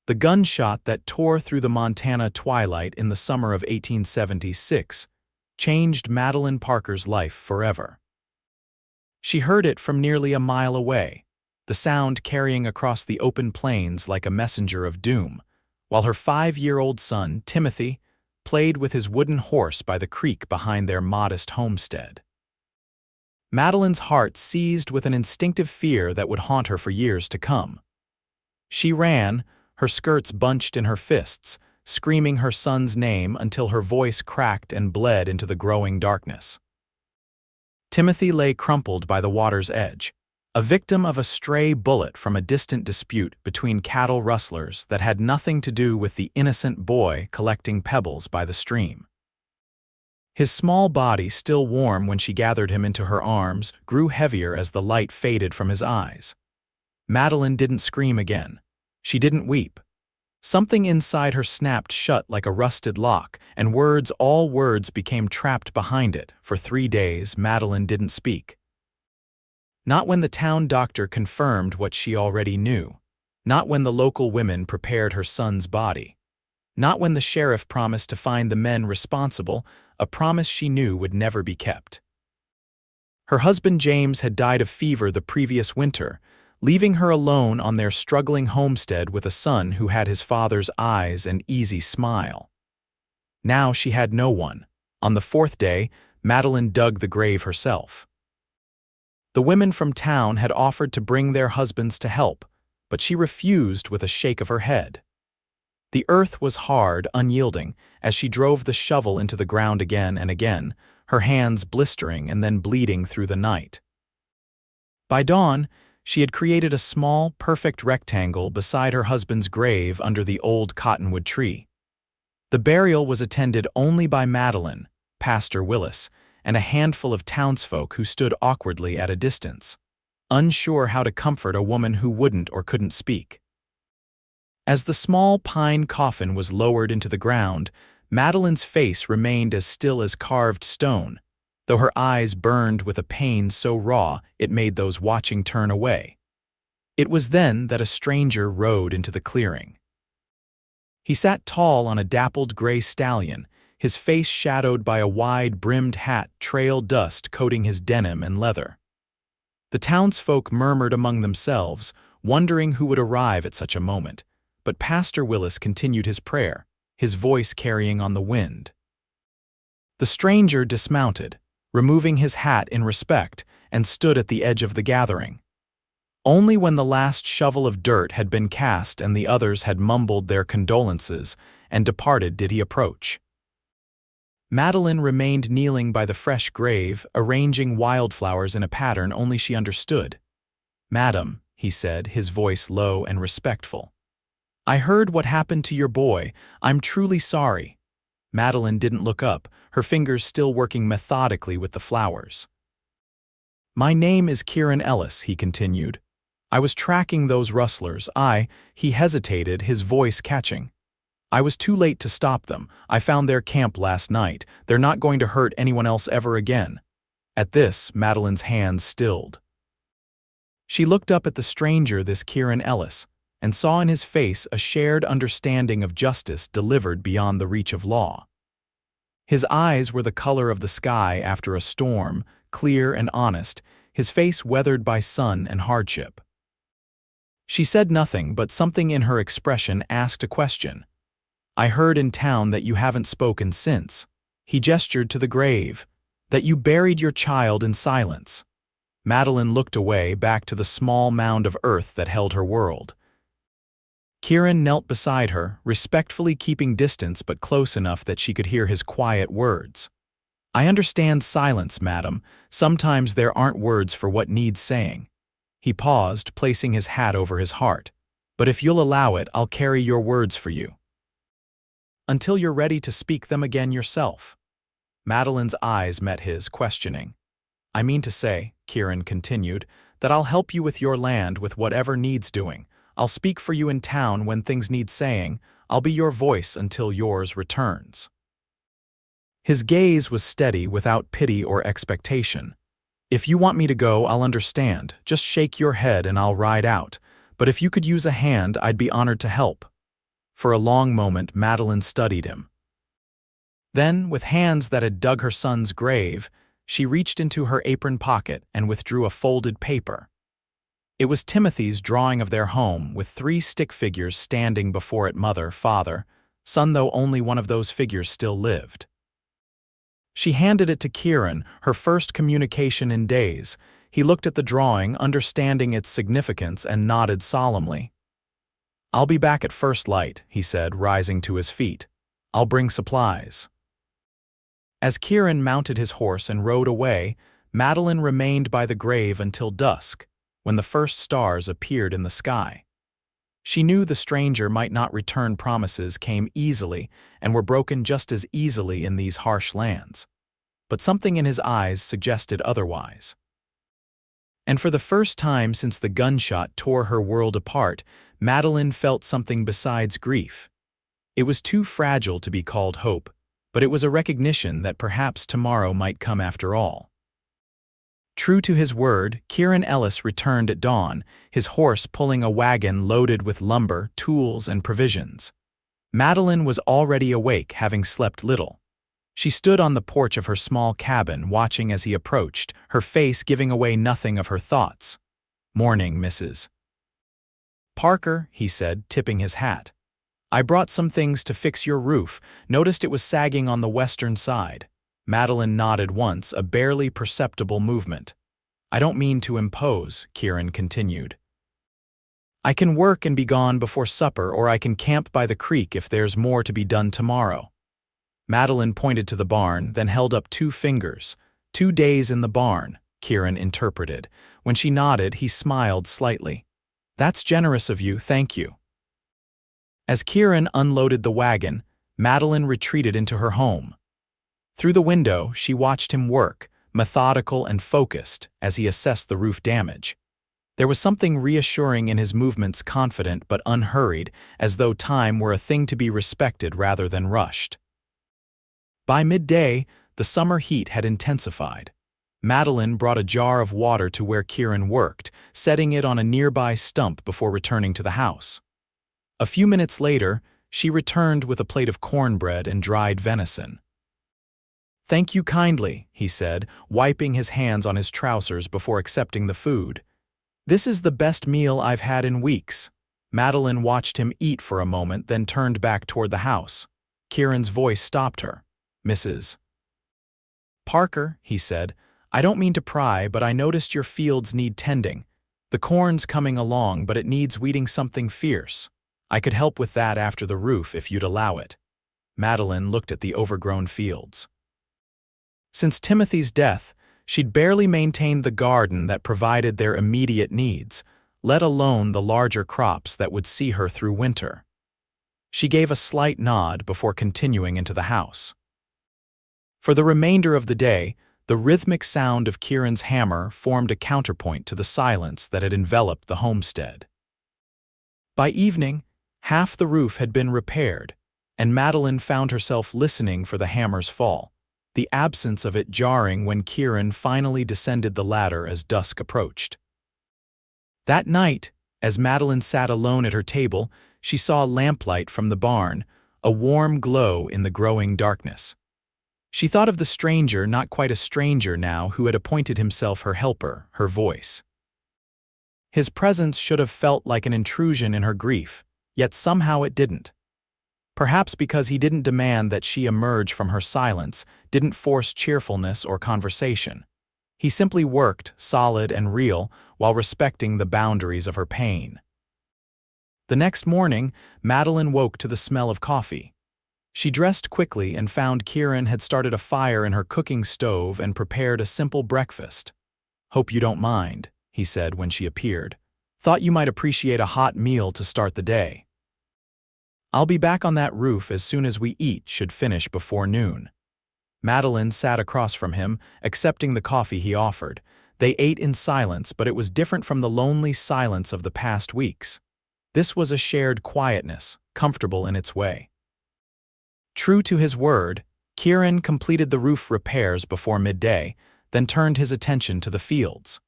The gunshot that tore through the Montana twilight in the summer of 1876 changed Madeline Parker's life forever. She heard it from nearly a mile away, the sound carrying across the open plains like a messenger of doom, while her 5-year-old son, Timothy, played with his wooden horse by the creek behind their modest homestead. Madeline's heart seized with an instinctive fear that would haunt her for years to come. She ran, her skirts bunched in her fists, screaming her son's name until her voice cracked and bled into the growing darkness. Timothy lay crumpled by the water's edge, a victim of a stray bullet from a distant dispute between cattle rustlers that had nothing to do with the innocent boy collecting pebbles by the stream. His small body, still warm when she gathered him into her arms, grew heavier as the light faded from his eyes. Madeline didn't scream again. She didn't weep. Something inside her snapped shut like a rusted lock, and all words became trapped behind it. For 3 days, Madeline didn't speak. Not when the town doctor confirmed what she already knew. Not when the local women prepared her son's body. Not when the sheriff promised to find the men responsible, a promise she knew would never be kept. Her husband James had died of fever the previous winter, leaving her alone on their struggling homestead with a son who had his father's eyes and easy smile. Now she had no one. On the 4th day, Madeline dug the grave herself. The women from town had offered to bring their husbands to help, but she refused with a shake of her head. The earth was hard, unyielding, as she drove the shovel into the ground again and again, her hands blistering and then bleeding through the night. By dawn, she had created a small, perfect rectangle beside her husband's grave under the old cottonwood tree. The burial was attended only by Madeline, Pastor Willis, and a handful of townsfolk who stood awkwardly at a distance, unsure how to comfort a woman who wouldn't or couldn't speak. As the small pine coffin was lowered into the ground, Madeline's face remained as still as carved stone, though her eyes burned with a pain so raw it made those watching turn away. It was then that a stranger rode into the clearing. He sat tall on a dappled gray stallion, his face shadowed by a wide-brimmed hat trail dust coating his denim and leather. The townsfolk murmured among themselves, wondering who would arrive at such a moment, but Pastor Willis continued his prayer, his voice carrying on the wind. The stranger dismounted, removing his hat in respect, and stood at the edge of the gathering. Only when the last shovel of dirt had been cast and the others had mumbled their condolences and departed did he approach. Madeline remained kneeling by the fresh grave, arranging wildflowers in a pattern only she understood. "Madam," he said, his voice low and respectful. "I heard what happened to your boy. I'm truly sorry." Madeline didn't look up, her fingers still working methodically with the flowers. "My name is Kieran Ellis," he continued. "I was tracking those rustlers. He hesitated, his voice catching. "I was too late to stop them. I found their camp last night. They're not going to hurt anyone else ever again." At this, Madeline's hands stilled. She looked up at the stranger, this Kieran Ellis, and saw in his face a shared understanding of justice delivered beyond the reach of law. His eyes were the color of the sky after a storm, clear and honest, his face weathered by sun and hardship. She said nothing, but something in her expression asked a question. "I heard in town that you haven't spoken since." He gestured to the grave. "That you buried your child in silence." Madeline looked away, back to the small mound of earth that held her world. Kieran knelt beside her, respectfully keeping distance but close enough that she could hear his quiet words. "I understand silence, madam. Sometimes there aren't words for what needs saying." He paused, placing his hat over his heart. "But if you'll allow it, I'll carry your words for you. Until you're ready to speak them again yourself." Madeline's eyes met his, questioning. "I mean to say," Kieran continued, "that I'll help you with your land with whatever needs doing. I'll speak for you in town when things need saying. I'll be your voice until yours returns." His gaze was steady, without pity or expectation. "If you want me to go, I'll understand. Just shake your head and I'll ride out. But if you could use a hand, I'd be honored to help." For a long moment, Madeline studied him. Then, with hands that had dug her son's grave, she reached into her apron pocket and withdrew a folded paper. It was Timothy's drawing of their home, with 3 stick figures standing before it: mother, father, son, though only one of those figures still lived. She handed it to Kieran, her first communication in days. He looked at the drawing, understanding its significance, and nodded solemnly. "I'll be back at first light," he said, rising to his feet. "I'll bring supplies." As Kieran mounted his horse and rode away, Madeline remained by the grave until dusk, when the first stars appeared in the sky. She knew the stranger might not return. Promises came easily and were broken just as easily in these harsh lands. But something in his eyes suggested otherwise. And for the first time since the gunshot tore her world apart, Madeline felt something besides grief. It was too fragile to be called hope, but it was a recognition that perhaps tomorrow might come after all. True to his word, Kieran Ellis returned at dawn, his horse pulling a wagon loaded with lumber, tools, and provisions. Madeline was already awake, having slept little. She stood on the porch of her small cabin, watching as he approached, her face giving away nothing of her thoughts. "Morning, Mrs. Parker," he said, tipping his hat. "I brought some things to fix your roof. Noticed it was sagging on the western side." Madeline nodded once, a barely perceptible movement. "I don't mean to impose," Kieran continued. "I can work and be gone before supper, or I can camp by the creek if there's more to be done tomorrow." Madeline pointed to the barn, then held up 2 fingers. 2 days in the barn," Kieran interpreted. When she nodded, he smiled slightly. "That's generous of you, thank you." As Kieran unloaded the wagon, Madeline retreated into her home. Through the window, she watched him work, methodical and focused, as he assessed the roof damage. There was something reassuring in his movements, confident but unhurried, as though time were a thing to be respected rather than rushed. By midday, the summer heat had intensified. Madeline brought a jar of water to where Kieran worked, setting it on a nearby stump before returning to the house. A few minutes later, she returned with a plate of cornbread and dried venison. "Thank you kindly," he said, wiping his hands on his trousers before accepting the food. "This is the best meal I've had in weeks." Madeline watched him eat for a moment, then turned back toward the house. Kieran's voice stopped her. "Mrs. Parker," he said, "I don't mean to pry, but I noticed your fields need tending. The corn's coming along, but it needs weeding something fierce. I could help with that after the roof if you'd allow it." Madeline looked at the overgrown fields. Since Timothy's death, she'd barely maintained the garden that provided their immediate needs, let alone the larger crops that would see her through winter. She gave a slight nod before continuing into the house. For the remainder of the day, the rhythmic sound of Kieran's hammer formed a counterpoint to the silence that had enveloped the homestead. By evening, half the roof had been repaired, and Madeline found herself listening for the hammer's fall, the absence of it jarring when Kieran finally descended the ladder as dusk approached. That night, as Madeline sat alone at her table, she saw lamplight from the barn, a warm glow in the growing darkness. She thought of the stranger, not quite a stranger now, who had appointed himself her helper, her voice. His presence should have felt like an intrusion in her grief, yet somehow it didn't. Perhaps because he didn't demand that she emerge from her silence, didn't force cheerfulness or conversation. He simply worked, solid and real, while respecting the boundaries of her pain. The next morning, Madeline woke to the smell of coffee. She dressed quickly and found Kieran had started a fire in her cooking stove and prepared a simple breakfast. "Hope you don't mind," he said when she appeared. "Thought you might appreciate a hot meal to start the day." "I'll be back on that roof as soon as we eat should finish before noon." Madeline sat across from him, accepting the coffee he offered. They ate in silence, but it was different from the lonely silence of the past weeks. This was a shared quietness, comfortable in its way. True to his word, Kieran completed the roof repairs before midday, then turned his attention to the fields.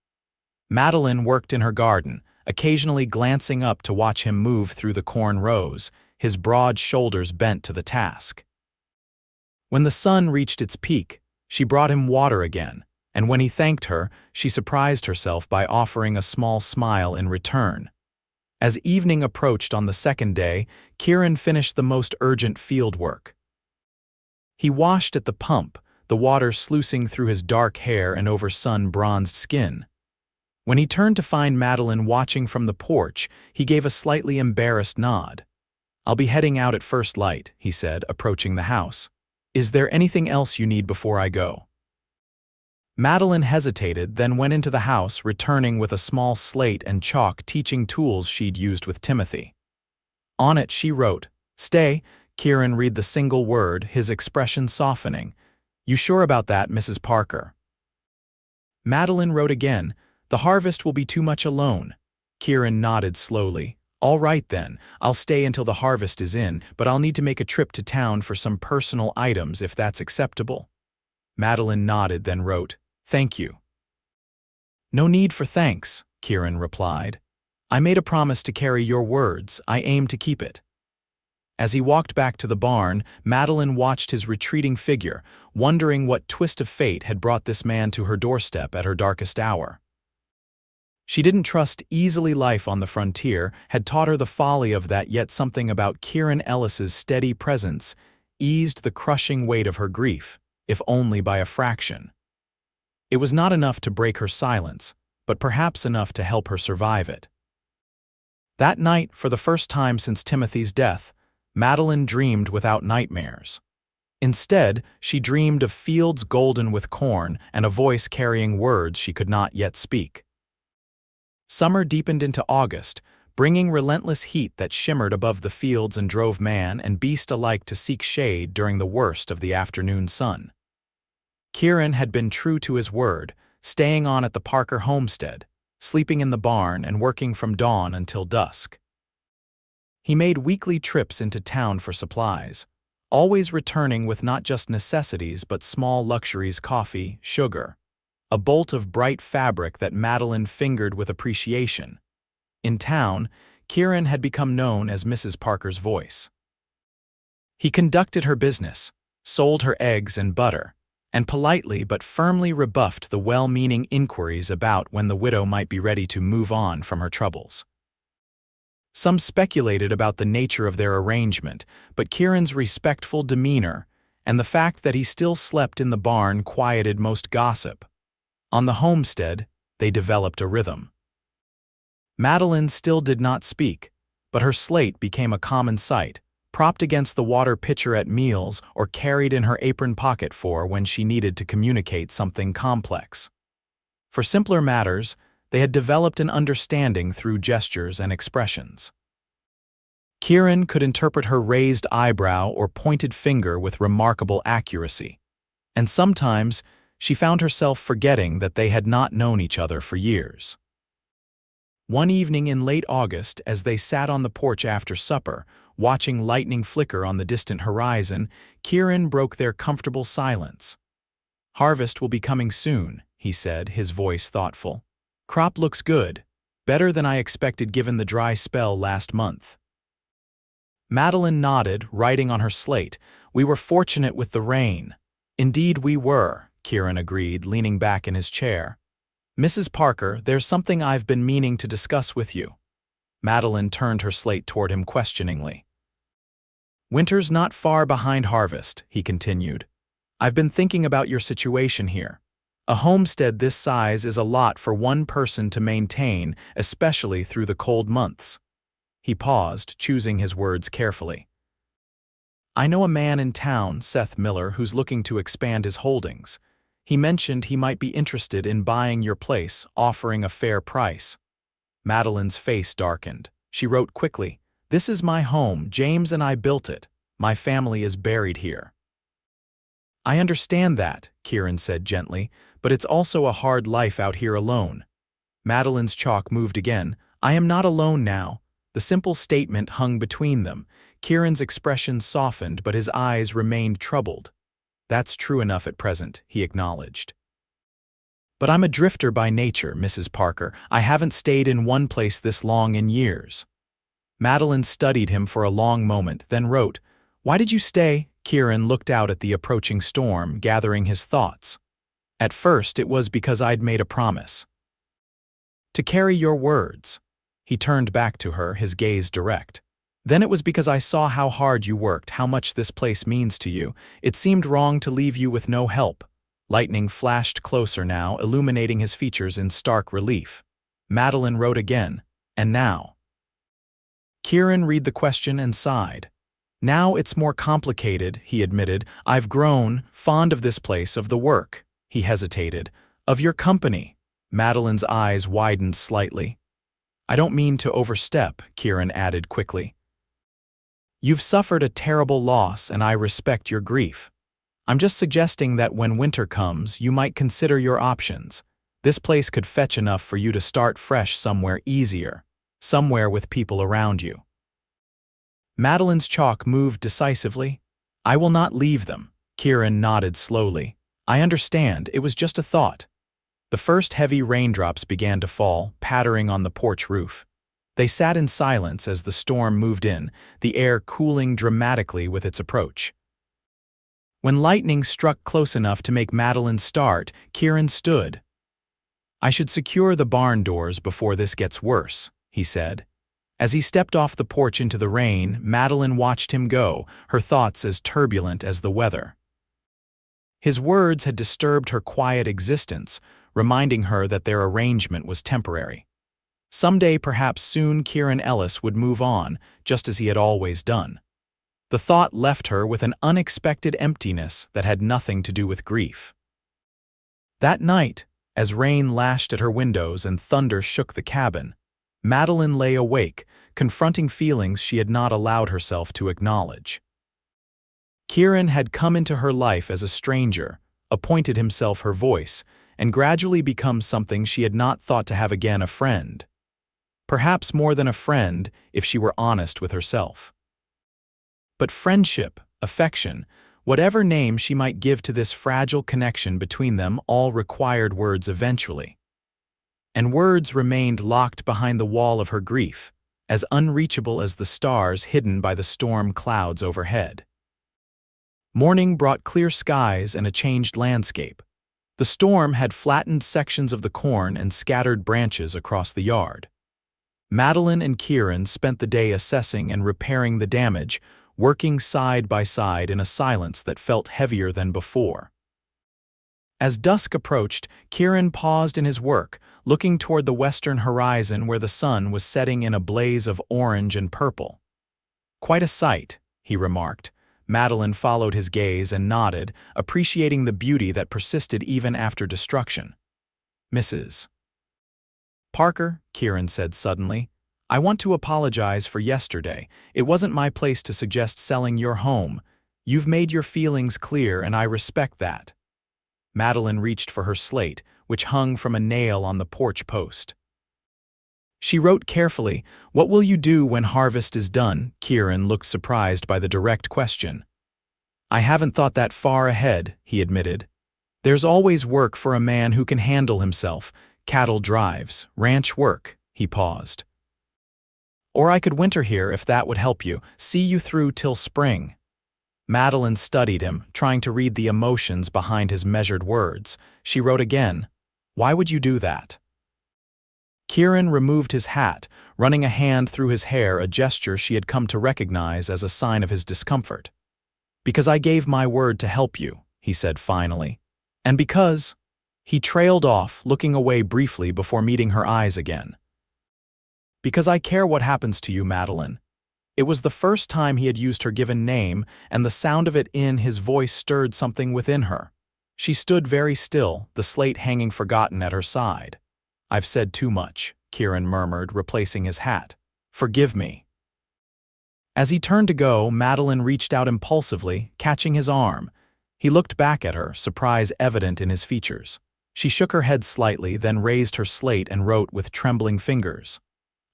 Madeline worked in her garden, occasionally glancing up to watch him move through the corn rows, his broad shoulders bent to the task. When the sun reached its peak, she brought him water again, and when he thanked her, she surprised herself by offering a small smile in return. As evening approached on the second day, Kieran finished the most urgent field work. He washed at the pump, the water sluicing through his dark hair and over sun-bronzed skin. When he turned to find Madeline watching from the porch, he gave a slightly embarrassed nod. "I'll be heading out at first light," he said, approaching the house. "Is there anything else you need before I go?" Madeline hesitated, then went into the house, returning with a small slate and chalk teaching tools she'd used with Timothy. On it she wrote, "Stay." Kieran read the single word, his expression softening. "You sure about that, Mrs. Parker?" Madeline wrote again, "The harvest will be too much alone." Kieran nodded slowly. "All right then, I'll stay until the harvest is in, but I'll need to make a trip to town for some personal items if that's acceptable." Madeline nodded, then wrote, "Thank you." "No need for thanks," Kieran replied. "I made a promise to carry your words. I aim to keep it." As he walked back to the barn, Madeline watched his retreating figure, wondering what twist of fate had brought this man to her doorstep at her darkest hour. She didn't trust easily. Life on the frontier had taught her the folly of that, yet something about Kieran Ellis's steady presence eased the crushing weight of her grief, if only by a fraction. It was not enough to break her silence, but perhaps enough to help her survive it. That night, for the first time since Timothy's death, Madeline dreamed without nightmares. Instead, she dreamed of fields golden with corn and a voice carrying words she could not yet speak. Summer deepened into August, bringing relentless heat that shimmered above the fields and drove man and beast alike to seek shade during the worst of the afternoon sun. Kieran had been true to his word, staying on at the Parker homestead, sleeping in the barn and working from dawn until dusk. He made weekly trips into town for supplies, always returning with not just necessities but small luxuries: coffee, sugar, a bolt of bright fabric that Madeline fingered with appreciation. In town, Kieran had become known as Mrs. Parker's voice. He conducted her business, sold her eggs and butter, and politely but firmly rebuffed the well-meaning inquiries about when the widow might be ready to move on from her troubles. Some speculated about the nature of their arrangement, but Kieran's respectful demeanor and the fact that he still slept in the barn quieted most gossip. On the homestead, they developed a rhythm. Madeline still did not speak, but her slate became a common sight, propped against the water pitcher at meals or carried in her apron pocket for when she needed to communicate something complex. For simpler matters, they had developed an understanding through gestures and expressions. Kieran could interpret her raised eyebrow or pointed finger with remarkable accuracy, and sometimes she found herself forgetting that they had not known each other for years. One evening in late August, as they sat on the porch after supper, watching lightning flicker on the distant horizon, Kieran broke their comfortable silence. "Harvest will be coming soon," he said, his voice thoughtful. "Crop looks good, better than I expected given the dry spell last month." Madeline nodded, writing on her slate, "We were fortunate with the rain." "Indeed we were," Kieran agreed, leaning back in his chair. "Mrs. Parker, there's something I've been meaning to discuss with you." Madeline turned her slate toward him questioningly. "Winter's not far behind harvest," he continued. "I've been thinking about your situation here. A homestead this size is a lot for one person to maintain, especially through the cold months." He paused, choosing his words carefully. "I know a man in town, Seth Miller, who's looking to expand his holdings. He mentioned he might be interested in buying your place, offering a fair price." Madeline's face darkened. She wrote quickly, "This is my home. James and I built it. My family is buried here." "I understand that," Kieran said gently, "but it's also a hard life out here alone." Madeline's chalk moved again. "I am not alone now." The simple statement hung between them. Kieran's expression softened, but his eyes remained troubled. "That's true enough at present," he acknowledged. "But I'm a drifter by nature, Mrs. Parker. I haven't stayed in one place this long in years." Madeline studied him for a long moment, then wrote, "Why did you stay?" Kieran looked out at the approaching storm, gathering his thoughts. "At first, it was because I'd made a promise. To carry your words." He turned back to her, his gaze direct. "Then it was because I saw how hard you worked, how much this place means to you. It seemed wrong to leave you with no help." Lightning flashed closer now, illuminating his features in stark relief. Madeline wrote again, "And now?" Kieran read the question and sighed. "Now it's more complicated," he admitted. "I've grown fond of this place, of the work." He hesitated. "Of your company." Madeline's eyes widened slightly. "I don't mean to overstep," Kieran added quickly. "You've suffered a terrible loss, and I respect your grief. I'm just suggesting that when winter comes, you might consider your options. This place could fetch enough for you to start fresh somewhere easier, somewhere with people around you." Madeline's chalk moved decisively. "I will not leave them." Kieran nodded slowly. "I understand, it was just a thought." The first heavy raindrops began to fall, pattering on the porch roof. They sat in silence as the storm moved in, the air cooling dramatically with its approach. When lightning struck close enough to make Madeline start, Kieran stood. "I should secure the barn doors before this gets worse," he said. As he stepped off the porch into the rain, Madeline watched him go, her thoughts as turbulent as the weather. His words had disturbed her quiet existence, reminding her that their arrangement was temporary. Someday, perhaps soon, Kieran Ellis would move on, just as he had always done. The thought left her with an unexpected emptiness that had nothing to do with grief. That night, as rain lashed at her windows and thunder shook the cabin, Madeline lay awake, confronting feelings she had not allowed herself to acknowledge. Kieran had come into her life as a stranger, appointed himself her voice, and gradually become something she had not thought to have again, a friend. Perhaps more than a friend, if she were honest with herself. But friendship, affection, whatever name she might give to this fragile connection between them, all required words eventually. And words remained locked behind the wall of her grief, as unreachable as the stars hidden by the storm clouds overhead. Morning brought clear skies and a changed landscape. The storm had flattened sections of the corn and scattered branches across the yard. Madeline and Kieran spent the day assessing and repairing the damage, working side by side in a silence that felt heavier than before. As dusk approached, Kieran paused in his work, looking toward the western horizon where the sun was setting in a blaze of orange and purple. "Quite a sight," he remarked. Madeline followed his gaze and nodded, appreciating the beauty that persisted even after destruction. "Mrs. Parker," Kieran said suddenly, "I want to apologize for yesterday. It wasn't my place to suggest selling your home. You've made your feelings clear, and I respect that." Madeline reached for her slate, which hung from a nail on the porch post. She wrote carefully, "What will you do when harvest is done?" Kieran looked surprised by the direct question. "I haven't thought that far ahead," he admitted. "There's always work for a man who can handle himself. Cattle drives, ranch work." He paused. "Or I could winter here if that would help you, see you through till spring." Madeline studied him, trying to read the emotions behind his measured words. She wrote again, "Why would you do that?" Kieran removed his hat, running a hand through his hair, a gesture she had come to recognize as a sign of his discomfort. "Because I gave my word to help you," he said finally. "And because—" He trailed off, looking away briefly before meeting her eyes again. "Because I care what happens to you, Madeline." It was the first time he had used her given name, and the sound of it in his voice stirred something within her. She stood very still, the slate hanging forgotten at her side. "I've said too much," Kieran murmured, replacing his hat. "Forgive me." As he turned to go, Madeline reached out impulsively, catching his arm. He looked back at her, surprise evident in his features. She shook her head slightly, then raised her slate and wrote with trembling fingers,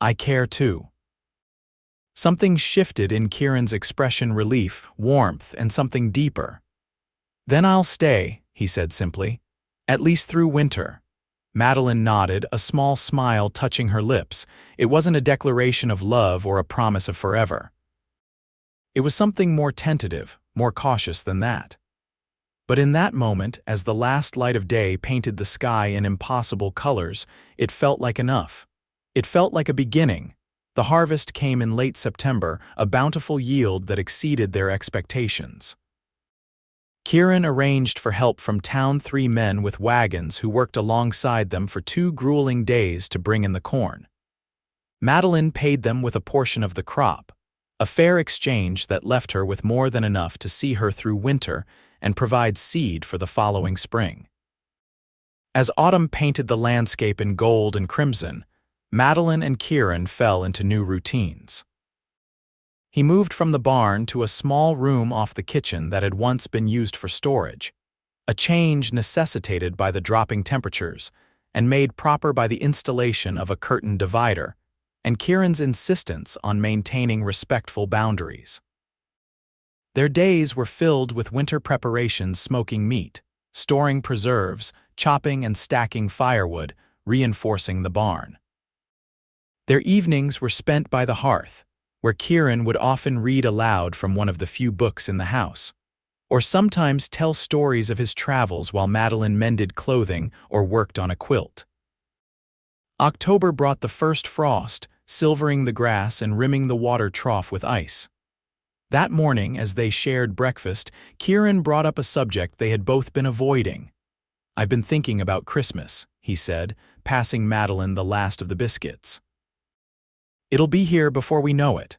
"I care too." Something shifted in Kieran's expression, relief, warmth, and something deeper. "Then I'll stay," he said simply. "At least through winter." Madeline nodded, a small smile touching her lips. It wasn't a declaration of love or a promise of forever. It was something more tentative, more cautious than that. But in that moment, as the last light of day painted the sky in impossible colors, it felt like enough. It felt like a beginning. The harvest came in late September, a bountiful yield that exceeded their expectations. Kieran arranged for help from town 3 men with wagons who worked alongside them for 2 grueling days to bring in the corn. Madeline paid them with a portion of the crop, a fair exchange that left her with more than enough to see her through winter and provide seed for the following spring. As autumn painted the landscape in gold and crimson, Madeline and Kieran fell into new routines. He moved from the barn to a small room off the kitchen that had once been used for storage, a change necessitated by the dropping temperatures and made proper by the installation of a curtain divider and Kieran's insistence on maintaining respectful boundaries. Their days were filled with winter preparations, smoking meat, storing preserves, chopping and stacking firewood, reinforcing the barn. Their evenings were spent by the hearth, where Kieran would often read aloud from one of the few books in the house, or sometimes tell stories of his travels while Madeline mended clothing or worked on a quilt. October brought the first frost, silvering the grass and rimming the water trough with ice. That morning, as they shared breakfast, Kieran brought up a subject they had both been avoiding. "I've been thinking about Christmas," he said, passing Madeline the last of the biscuits. "It'll be here before we know it."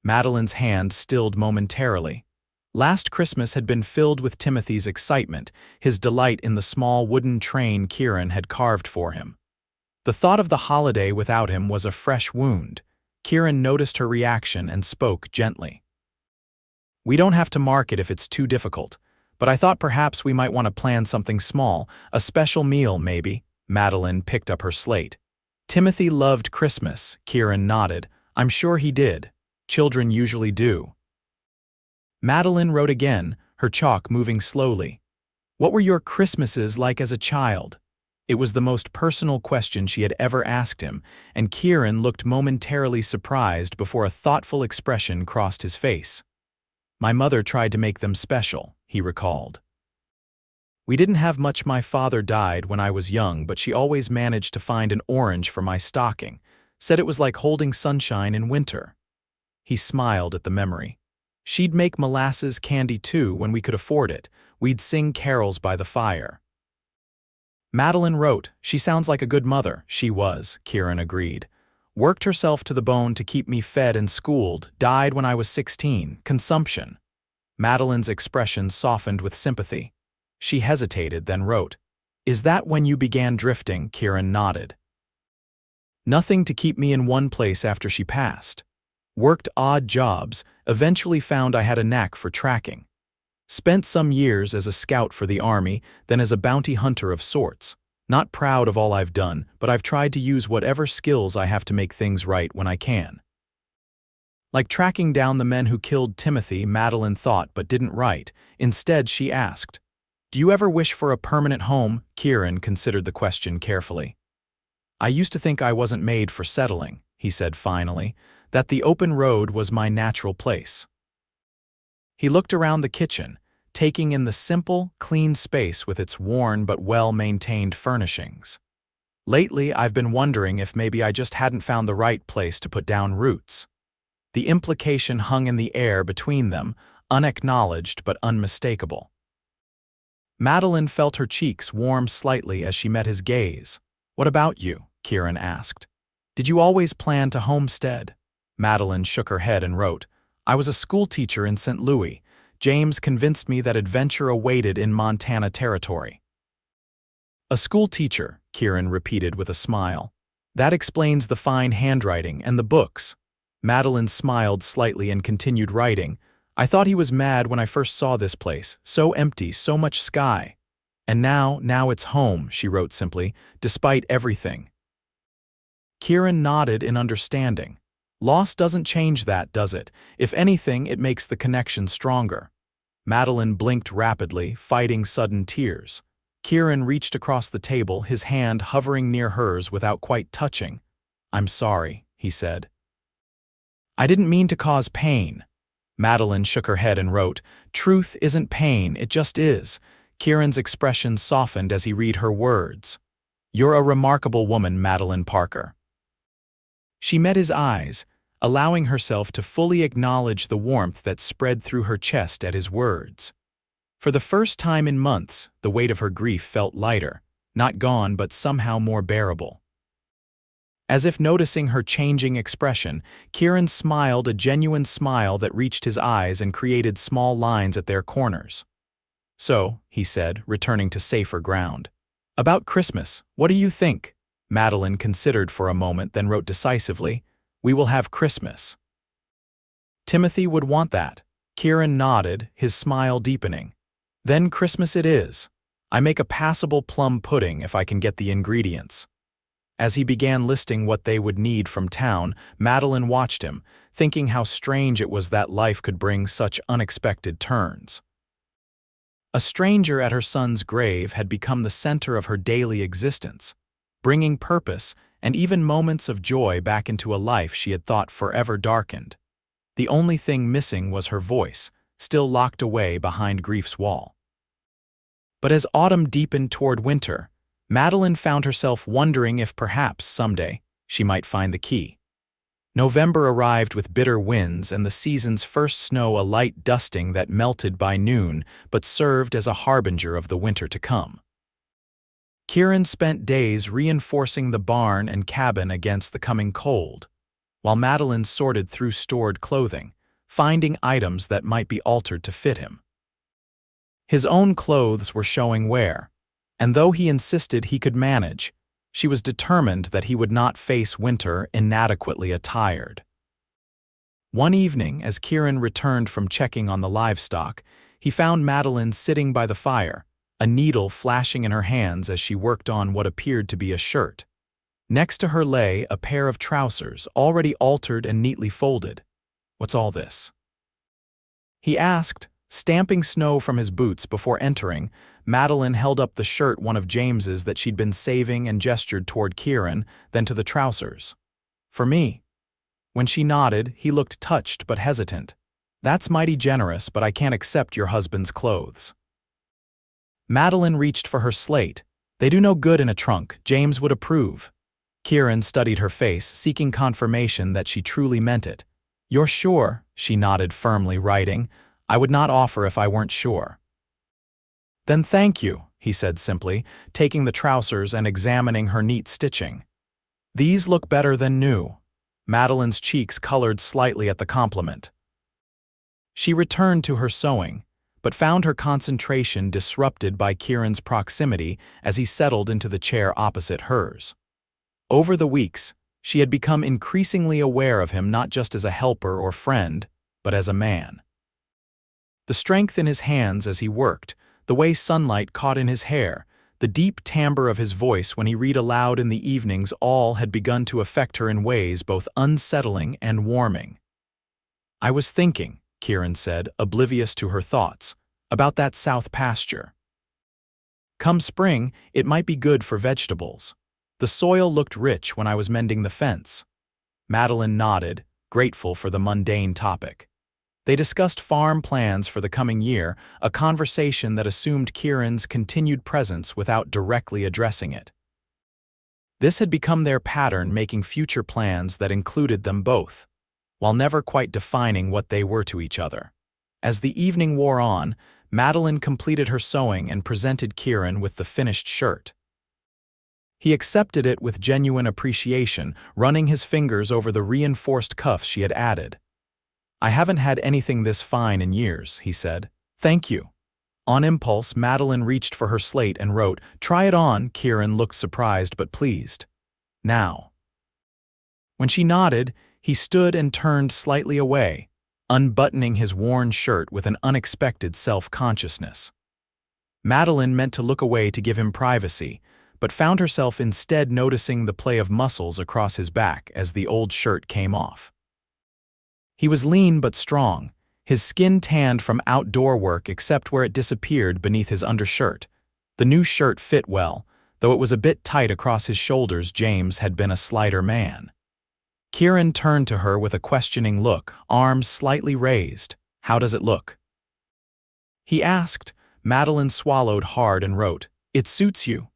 Madeline's hand stilled momentarily. Last Christmas had been filled with Timothy's excitement, his delight in the small wooden train Kieran had carved for him. The thought of the holiday without him was a fresh wound. Kieran noticed her reaction and spoke gently. "We don't have to mark it if it's too difficult, but I thought perhaps we might want to plan something small, a special meal maybe." Madeline picked up her slate. "Timothy loved Christmas," Kieran nodded. "I'm sure he did. Children usually do." Madeline wrote again, her chalk moving slowly. "What were your Christmases like as a child?" It was the most personal question she had ever asked him, and Kieran looked momentarily surprised before a thoughtful expression crossed his face. "My mother tried to make them special," he recalled. "We didn't have much. My father died when I was young, but she always managed to find an orange for my stocking, said it was like holding sunshine in winter." He smiled at the memory. "She'd make molasses candy too when we could afford it. We'd sing carols by the fire." Madeline wrote, "She sounds like a good mother." "She was," Kieran agreed. "Worked herself to the bone to keep me fed and schooled, died when I was 16, consumption." Madeline's expression softened with sympathy. She hesitated, then wrote, "Is that when you began drifting?" Kieran nodded. "Nothing to keep me in one place after she passed. Worked odd jobs, eventually found I had a knack for tracking. Spent some years as a scout for the army, then as a bounty hunter of sorts. Not proud of all I've done, but I've tried to use whatever skills I have to make things right when I can." Like tracking down the men who killed Timothy, Madeline thought but didn't write. Instead, she asked, "Do you ever wish for a permanent home?" Kieran considered the question carefully. "I used to think I wasn't made for settling," he said finally, "that the open road was my natural place." He looked around the kitchen, taking in the simple, clean space with its worn but well-maintained furnishings. "Lately, I've been wondering if maybe I just hadn't found the right place to put down roots." The implication hung in the air between them, unacknowledged but unmistakable. Madeline felt her cheeks warm slightly as she met his gaze. "What about you?" Kieran asked. "Did you always plan to homestead?" Madeline shook her head and wrote, "I was a schoolteacher in St. Louis. James convinced me that adventure awaited in Montana territory." "A schoolteacher," Kieran repeated with a smile. "That explains the fine handwriting and the books." Madeline smiled slightly and continued writing. "I thought he was mad when I first saw this place. So empty, so much sky. And now it's home," she wrote simply, "despite everything." Kieran nodded in understanding. Loss doesn't change that, does it? If anything, it makes the connection stronger. Madeline blinked rapidly, fighting sudden tears. Kieran reached across the table, his hand hovering near hers without quite touching. "I'm sorry," he said. "I didn't mean to cause pain." Madeline shook her head and wrote, "Truth isn't pain, it just is." Kieran's expression softened as he read her words. "You're a remarkable woman, Madeline Parker." She met his eyes, allowing herself to fully acknowledge the warmth that spread through her chest at his words. For the first time in months, the weight of her grief felt lighter, not gone but somehow more bearable. As if noticing her changing expression, Kieran smiled, a genuine smile that reached his eyes and created small lines at their corners. "So," he said, returning to safer ground. "About Christmas, what do you think?" Madeline considered for a moment, then wrote decisively, "We will have Christmas." "Timothy would want that." Kieran nodded, his smile deepening. "Then Christmas it is. I make a passable plum pudding if I can get the ingredients." As he began listing what they would need from town, Madeline watched him, thinking how strange it was that life could bring such unexpected turns. A stranger at her son's grave had become the center of her daily existence, bringing purpose and even moments of joy back into a life she had thought forever darkened. The only thing missing was her voice, still locked away behind grief's wall. But as autumn deepened toward winter, Madeline found herself wondering if perhaps someday she might find the key. November arrived with bitter winds and the season's first snow, a light dusting that melted by noon but served as a harbinger of the winter to come. Kieran spent days reinforcing the barn and cabin against the coming cold, while Madeline sorted through stored clothing, finding items that might be altered to fit him. His own clothes were showing wear, and though he insisted he could manage, she was determined that he would not face winter inadequately attired. One evening, as Kieran returned from checking on the livestock, he found Madeline sitting by the fire, a needle flashing in her hands as she worked on what appeared to be a shirt. Next to her lay a pair of trousers, already altered and neatly folded. "What's all this?" he asked, stamping snow from his boots before entering. Madeline held up the shirt, one of James's that she'd been saving, and gestured toward Kieran, then to the trousers. "For me." When she nodded, he looked touched but hesitant. "That's mighty generous, but I can't accept your husband's clothes." Madeline reached for her slate. "They do no good in a trunk. James would approve." Kieran studied her face, seeking confirmation that she truly meant it. "You're sure?" She nodded firmly, writing, "I would not offer if I weren't sure." "Then thank you," he said simply, taking the trousers and examining her neat stitching. "These look better than new." Madeline's cheeks colored slightly at the compliment. She returned to her sewing, but found her concentration disrupted by Kieran's proximity as he settled into the chair opposite hers. Over the weeks, she had become increasingly aware of him not just as a helper or friend, but as a man. The strength in his hands as he worked, the way sunlight caught in his hair, the deep timbre of his voice when he read aloud in the evenings, all had begun to affect her in ways both unsettling and warming. "I was thinking," Kieran said, oblivious to her thoughts, "about that south pasture. Come spring, it might be good for vegetables. The soil looked rich when I was mending the fence." Madeline nodded, grateful for the mundane topic. They discussed farm plans for the coming year, a conversation that assumed Kieran's continued presence without directly addressing it. This had become their pattern, making future plans that included them both, while never quite defining what they were to each other. As the evening wore on, Madeline completed her sewing and presented Kieran with the finished shirt. He accepted it with genuine appreciation, running his fingers over the reinforced cuffs she had added. "I haven't had anything this fine in years," he said. "Thank you." On impulse, Madeline reached for her slate and wrote, "Try it on." Kieran looked surprised but pleased. "Now." When she nodded, he stood and turned slightly away, unbuttoning his worn shirt with an unexpected self-consciousness. Madeline meant to look away to give him privacy, but found herself instead noticing the play of muscles across his back as the old shirt came off. He was lean but strong, his skin tanned from outdoor work except where it disappeared beneath his undershirt. The new shirt fit well, though it was a bit tight across his shoulders. James had been a slighter man. Kieran turned to her with a questioning look, arms slightly raised. "How does it look?" he asked. Madeline swallowed hard and wrote, "It suits you."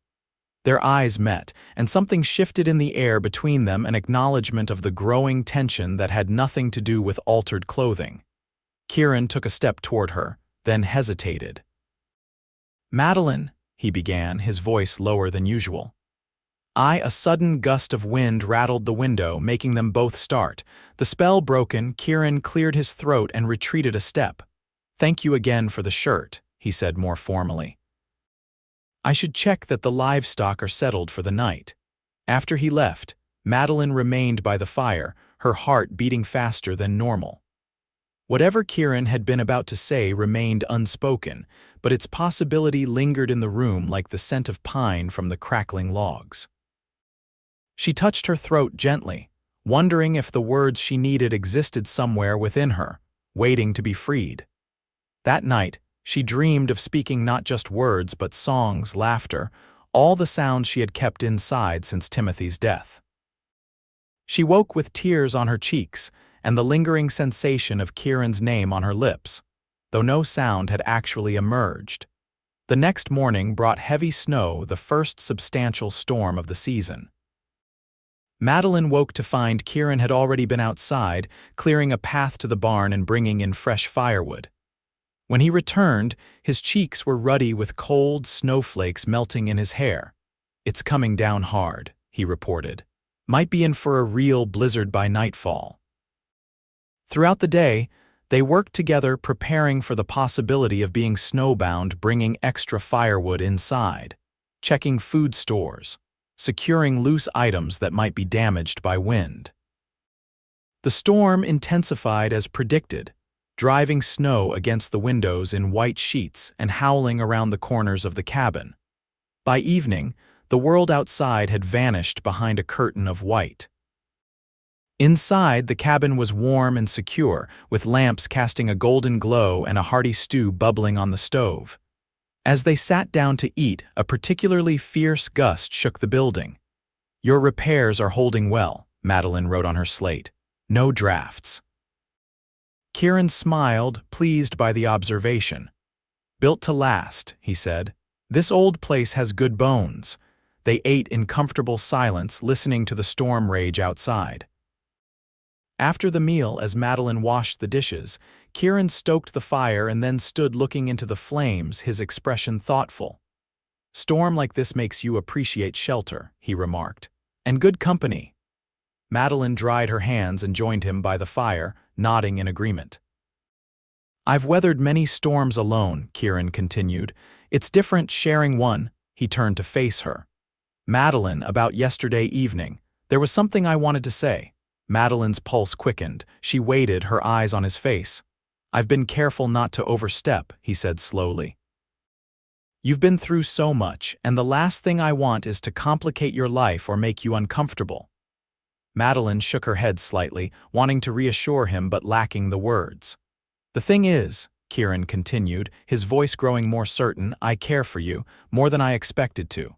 Their eyes met, and something shifted in the air between them, an acknowledgement of the growing tension that had nothing to do with altered clothing. Kieran took a step toward her, then hesitated. "Madeline," he began, his voice lower than usual. A sudden gust of wind rattled the window, making them both start. The spell broken, Kieran cleared his throat and retreated a step. "Thank you again for the shirt," he said more formally. "I should check that the livestock are settled for the night." After he left, Madeline remained by the fire, her heart beating faster than normal. Whatever Kieran had been about to say remained unspoken, but its possibility lingered in the room like the scent of pine from the crackling logs. She touched her throat gently, wondering if the words she needed existed somewhere within her, waiting to be freed. That night, she dreamed of speaking not just words but songs, laughter, all the sounds she had kept inside since Timothy's death. She woke with tears on her cheeks and the lingering sensation of Kieran's name on her lips, though no sound had actually emerged. The next morning brought heavy snow, the first substantial storm of the season. Madeline woke to find Kieran had already been outside, clearing a path to the barn and bringing in fresh firewood. When he returned, his cheeks were ruddy with cold snowflakes melting in his hair. "It's coming down hard," he reported. "Might be in for a real blizzard by nightfall." Throughout the day, they worked together, preparing for the possibility of being snowbound, bringing extra firewood inside, checking food stores, securing loose items that might be damaged by wind. The storm intensified as predicted, driving snow against the windows in white sheets and howling around the corners of the cabin. By evening, the world outside had vanished behind a curtain of white. Inside, the cabin was warm and secure, with lamps casting a golden glow and a hearty stew bubbling on the stove. As they sat down to eat, a particularly fierce gust shook the building. "Your repairs are holding well," Madeline wrote on her slate. "No drafts." Kieran smiled, pleased by the observation. "Built to last," he said. "This old place has good bones." They ate in comfortable silence, listening to the storm rage outside. After the meal, as Madeline washed the dishes, Kieran stoked the fire and then stood looking into the flames, his expression thoughtful. "Storm like this makes you appreciate shelter," he remarked. "And good company." Madeline dried her hands and joined him by the fire, nodding in agreement. "I've weathered many storms alone," Kieran continued. "It's different sharing one." He turned to face her. "Madeline, about yesterday evening, there was something I wanted to say." Madeline's pulse quickened. She waited, her eyes on his face. "I've been careful not to overstep," he said slowly. "You've been through so much, and the last thing I want is to complicate your life or make you uncomfortable." Madeline shook her head slightly, wanting to reassure him but lacking the words. "The thing is," Kieran continued, his voice growing more certain, "I care for you, more than I expected to.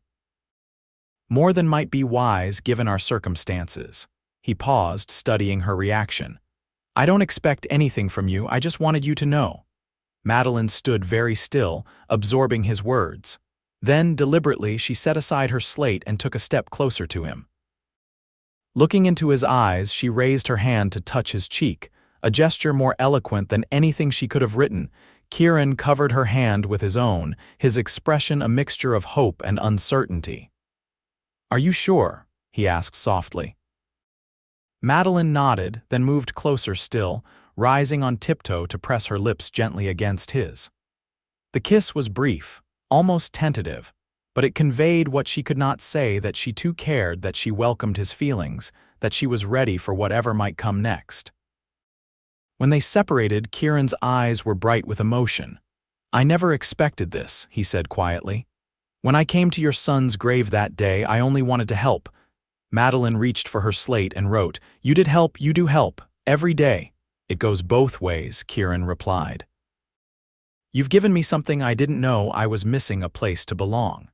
More than might be wise given our circumstances." He paused, studying her reaction. "I don't expect anything from you, I just wanted you to know." Madeline stood very still, absorbing his words. Then, deliberately, she set aside her slate and took a step closer to him. Looking into his eyes, she raised her hand to touch his cheek, a gesture more eloquent than anything she could have written. Kieran covered her hand with his own, his expression a mixture of hope and uncertainty. "Are you sure?" he asked softly. Madeline nodded, then moved closer still, rising on tiptoe to press her lips gently against his. The kiss was brief, almost tentative, but it conveyed what she could not say, that she too cared, that she welcomed his feelings, that she was ready for whatever might come next. When they separated, Kieran's eyes were bright with emotion. "I never expected this," he said quietly. "When I came to your son's grave that day, I only wanted to help." Madeline reached for her slate and wrote, "You did help, you do help, every day." "It goes both ways," Kieran replied. You've given me something I didn't know I was missing, a place to belong."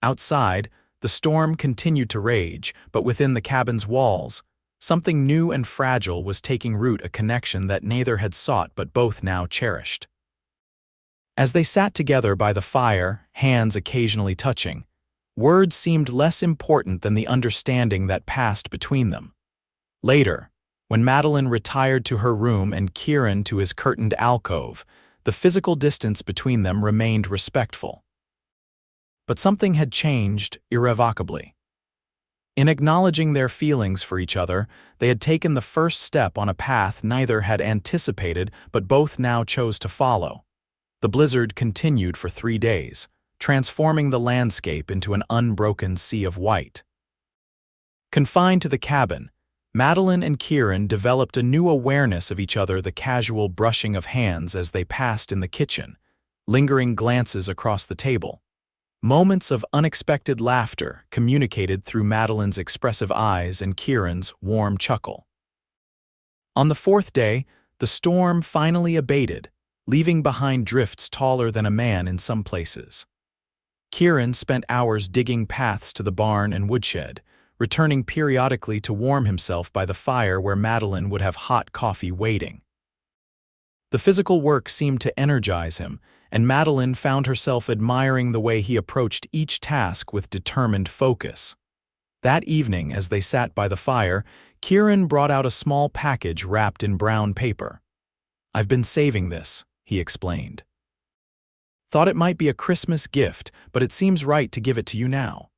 Outside, the storm continued to rage, but within the cabin's walls, something new and fragile was taking root, a connection that neither had sought but both now cherished. As they sat together by the fire, hands occasionally touching, words seemed less important than the understanding that passed between them. Later, when Madeline retired to her room and Kieran to his curtained alcove, the physical distance between them remained respectful. But something had changed irrevocably. In acknowledging their feelings for each other, they had taken the first step on a path neither had anticipated but both now chose to follow. The blizzard continued for 3 days, transforming the landscape into an unbroken sea of white. Confined to the cabin, Madeline and Kieran developed a new awareness of each other, the casual brushing of hands as they passed in the kitchen, lingering glances across the table. Moments of unexpected laughter communicated through Madeline's expressive eyes and Kieran's warm chuckle. On the 4th day, the storm finally abated, leaving behind drifts taller than a man in some places. Kieran spent hours digging paths to the barn and woodshed, returning periodically to warm himself by the fire where Madeline would have hot coffee waiting. The physical work seemed to energize him, and Madeline found herself admiring the way he approached each task with determined focus. That evening, as they sat by the fire, Kieran brought out a small package wrapped in brown paper. "I've been saving this," he explained. "Thought it might be a Christmas gift, but it seems right to give it to you now."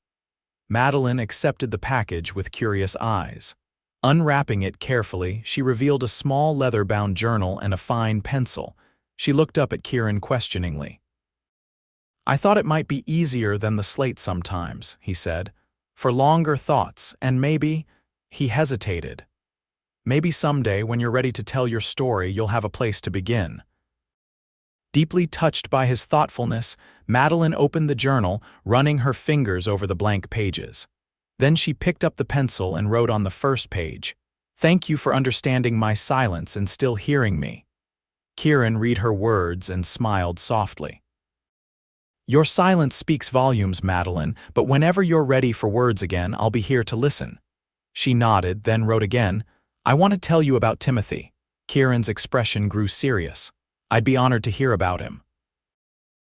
Madeline accepted the package with curious eyes. Unwrapping it carefully, she revealed a small leather-bound journal and a fine pencil. She looked up at Kieran questioningly. "I thought it might be easier than the slate sometimes," he said, "for longer thoughts, and maybe—" he hesitated. "Maybe someday when you're ready to tell your story, you'll have a place to begin." Deeply touched by his thoughtfulness, Madeline opened the journal, running her fingers over the blank pages. Then she picked up the pencil and wrote on the first page, "Thank you for understanding my silence and still hearing me." Kieran read her words and smiled softly. "Your silence speaks volumes, Madeline, but whenever you're ready for words again, I'll be here to listen." She nodded, then wrote again, "I want to tell you about Timothy." Kieran's expression grew serious. "I'd be honored to hear about him."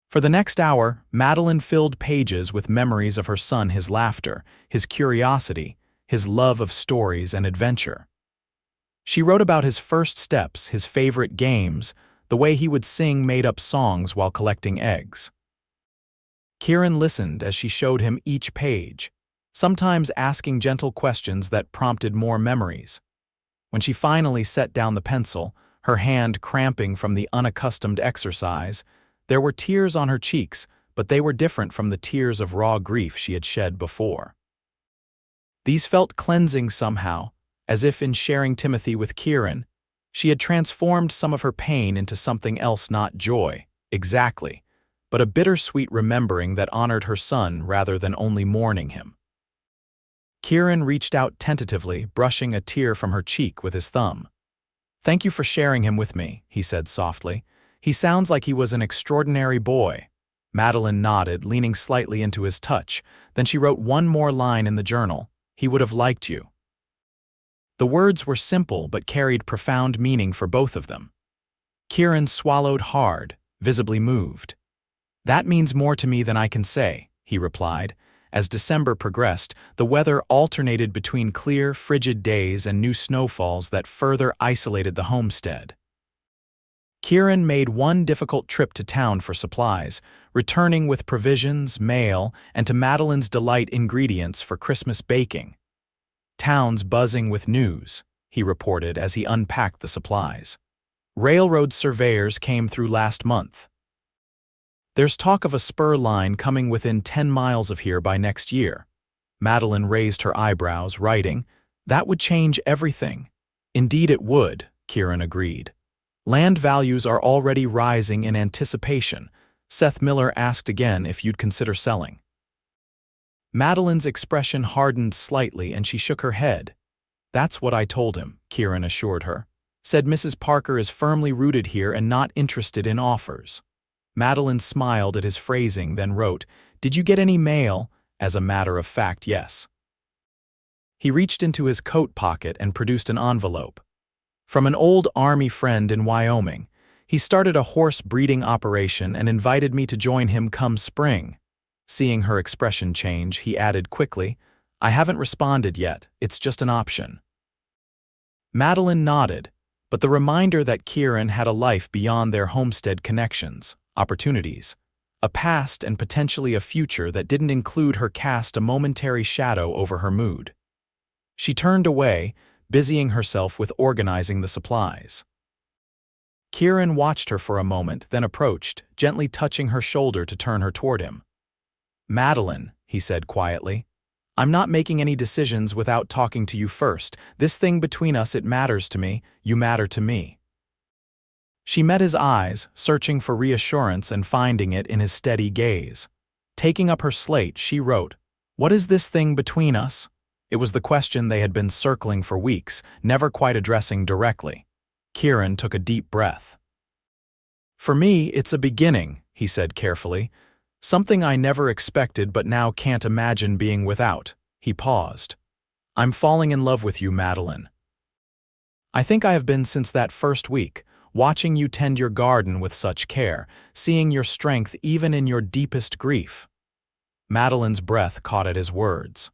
For the next hour, Madeline filled pages with memories of her son, his laughter, his curiosity, his love of stories and adventure. She wrote about his first steps, his favorite games, the way he would sing made-up songs while collecting eggs. Kieran listened as she showed him each page, sometimes asking gentle questions that prompted more memories. When she finally set down the pencil, her hand cramping from the unaccustomed exercise, there were tears on her cheeks, but they were different from the tears of raw grief she had shed before. These felt cleansing somehow, as if in sharing Timothy with Kieran, she had transformed some of her pain into something else, not joy, exactly, but a bittersweet remembering that honored her son rather than only mourning him. Kieran reached out tentatively, brushing a tear from her cheek with his thumb. "Thank you for sharing him with me," he said softly. "He sounds like he was an extraordinary boy." Madeline nodded, leaning slightly into his touch. Then she wrote one more line in the journal, "He would have liked you." The words were simple but carried profound meaning for both of them. Kieran swallowed hard, visibly moved. "That means more to me than I can say," he replied. As December progressed, the weather alternated between clear, frigid days and new snowfalls that further isolated the homestead. Kieran made one difficult trip to town for supplies, returning with provisions, mail, and to Madeline's delight ingredients for Christmas baking. "Town's buzzing with news," he reported as he unpacked the supplies. "Railroad surveyors came through last month. There's talk of a spur line coming within 10 miles of here by next year." Madeline raised her eyebrows, writing, "That would change everything." "Indeed it would," Kieran agreed. "Land values are already rising in anticipation." Seth Miller asked again if you'd consider selling. Madeline's expression hardened slightly and she shook her head. "That's what I told him," Kieran assured her. "Said Mrs. Parker is firmly rooted here and not interested in offers." Madeline smiled at his phrasing, then wrote, "Did you get any mail?" As a matter of fact, yes. He reached into his coat pocket and produced an envelope. From an old Army friend in Wyoming. He started a horse breeding operation and invited me to join him come spring. Seeing her expression change, he added quickly, "I haven't responded yet, it's just an option." Madeline nodded, but the reminder that Kieran had a life beyond their homestead connections, opportunities, a past and potentially a future that didn't include her cast a momentary shadow over her mood. She turned away, busying herself with organizing the supplies. Kieran watched her for a moment, then approached, gently touching her shoulder to turn her toward him. "Madeline," he said quietly, "I'm not making any decisions without talking to you first. This thing between us, it matters to me, you matter to me." She met his eyes, searching for reassurance and finding it in his steady gaze. Taking up her slate, she wrote, "What is this thing between us?" It was the question they had been circling for weeks, never quite addressing directly. Kieran took a deep breath. "For me, it's a beginning," he said carefully. "Something I never expected but now can't imagine being without." He paused. "I'm falling in love with you, Madeline. I think I have been since that first week, watching you tend your garden with such care, seeing your strength even in your deepest grief." Madeline's breath caught at his words.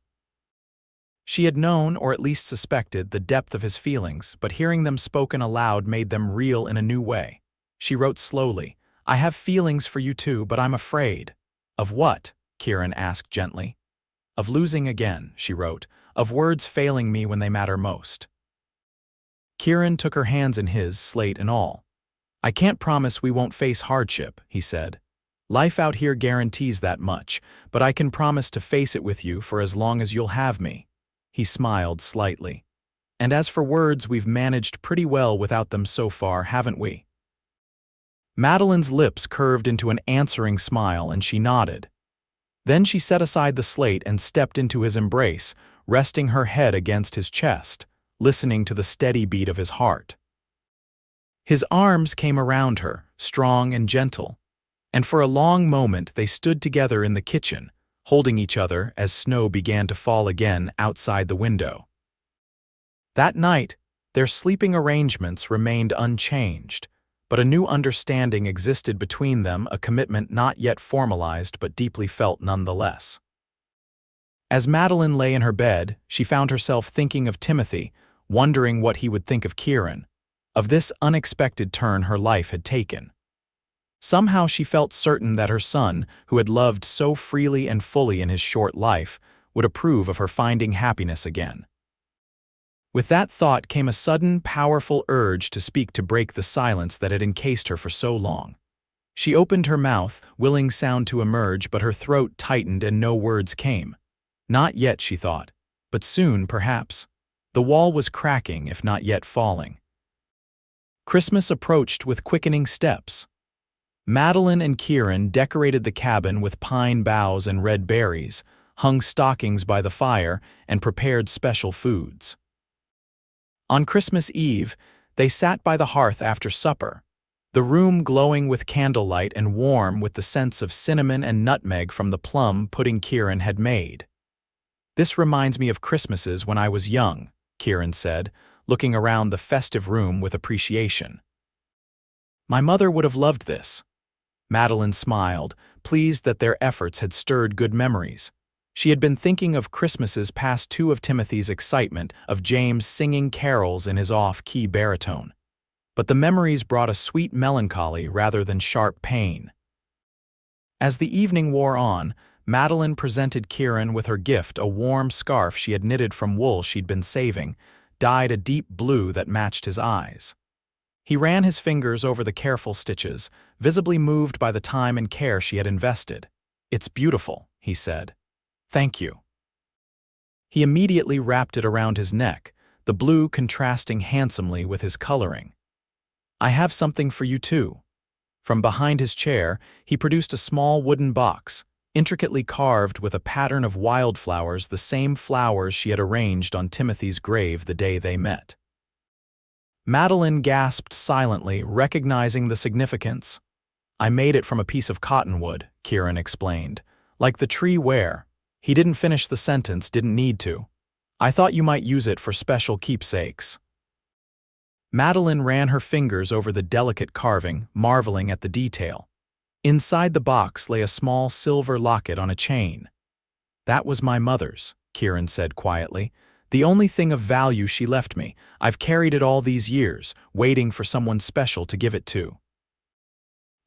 She had known, or at least suspected, the depth of his feelings, but hearing them spoken aloud made them real in a new way. She wrote slowly, "I have feelings for you too, but I'm afraid." "Of what?" Kieran asked gently. "Of losing again," she wrote, "of words failing me when they matter most." Kieran took her hands in his, slate and all. "I can't promise we won't face hardship," he said. "Life out here guarantees that much, but I can promise to face it with you for as long as you'll have me." He smiled slightly. "And as for words, we've managed pretty well without them so far, haven't we?" Madeline's lips curved into an answering smile and she nodded. Then she set aside the slate and stepped into his embrace, resting her head against his chest, listening to the steady beat of his heart. His arms came around her, strong and gentle, and for a long moment they stood together in the kitchen, holding each other as snow began to fall again outside the window. That night, their sleeping arrangements remained unchanged, but a new understanding existed between them, a commitment not yet formalized but deeply felt nonetheless. As Madeline lay in her bed, she found herself thinking of Timothy, wondering what he would think of Kieran, of this unexpected turn her life had taken. Somehow she felt certain that her son, who had loved so freely and fully in his short life, would approve of her finding happiness again. With that thought came a sudden, powerful urge to speak, to break the silence that had encased her for so long. She opened her mouth, willing sound to emerge, but her throat tightened and no words came. Not yet, she thought, but soon, perhaps. The wall was cracking, if not yet falling. Christmas approached with quickening steps. Madeline and Kieran decorated the cabin with pine boughs and red berries, hung stockings by the fire, and prepared special foods. On Christmas Eve, they sat by the hearth after supper, the room glowing with candlelight and warm with the scents of cinnamon and nutmeg from the plum pudding Kieran had made. "This reminds me of Christmases when I was young," Kieran said, looking around the festive room with appreciation. "My mother would have loved this." Madeline smiled, pleased that their efforts had stirred good memories. She had been thinking of Christmases past two, of Timothy's excitement, of James singing carols in his off-key baritone. But the memories brought a sweet melancholy rather than sharp pain. As the evening wore on, Madeline presented Kieran with her gift, a warm scarf she had knitted from wool she'd been saving, dyed a deep blue that matched his eyes. He ran his fingers over the careful stitches, visibly moved by the time and care she had invested. "It's beautiful," he said. "Thank you." He immediately wrapped it around his neck, the blue contrasting handsomely with his coloring. "I have something for you too." From behind his chair, he produced a small wooden box, intricately carved with a pattern of wildflowers, the same flowers she had arranged on Timothy's grave the day they met. Madeline gasped silently, recognizing the significance. I made it from a piece of cottonwood, Kieran explained. Like the tree where. He didn't finish the sentence, didn't need to. I thought you might use it for special keepsakes. Madeline ran her fingers over the delicate carving, marveling at the detail. Inside the box lay a small silver locket on a chain. That was my mother's, Kieran said quietly. The only thing of value she left me. I've carried it all these years, waiting for someone special to give it to.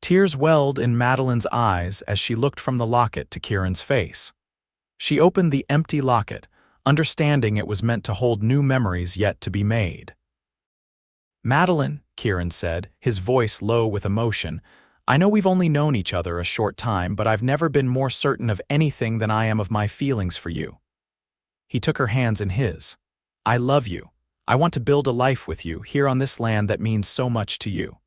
Tears welled in Madeline's eyes as she looked from the locket to Kieran's face. She opened the empty locket, understanding it was meant to hold new memories yet to be made. Madeline, Kieran said, his voice low with emotion, I know we've only known each other a short time, but I've never been more certain of anything than I am of my feelings for you. He took her hands in his. I love you. I want to build a life with you here on this land that means so much to you.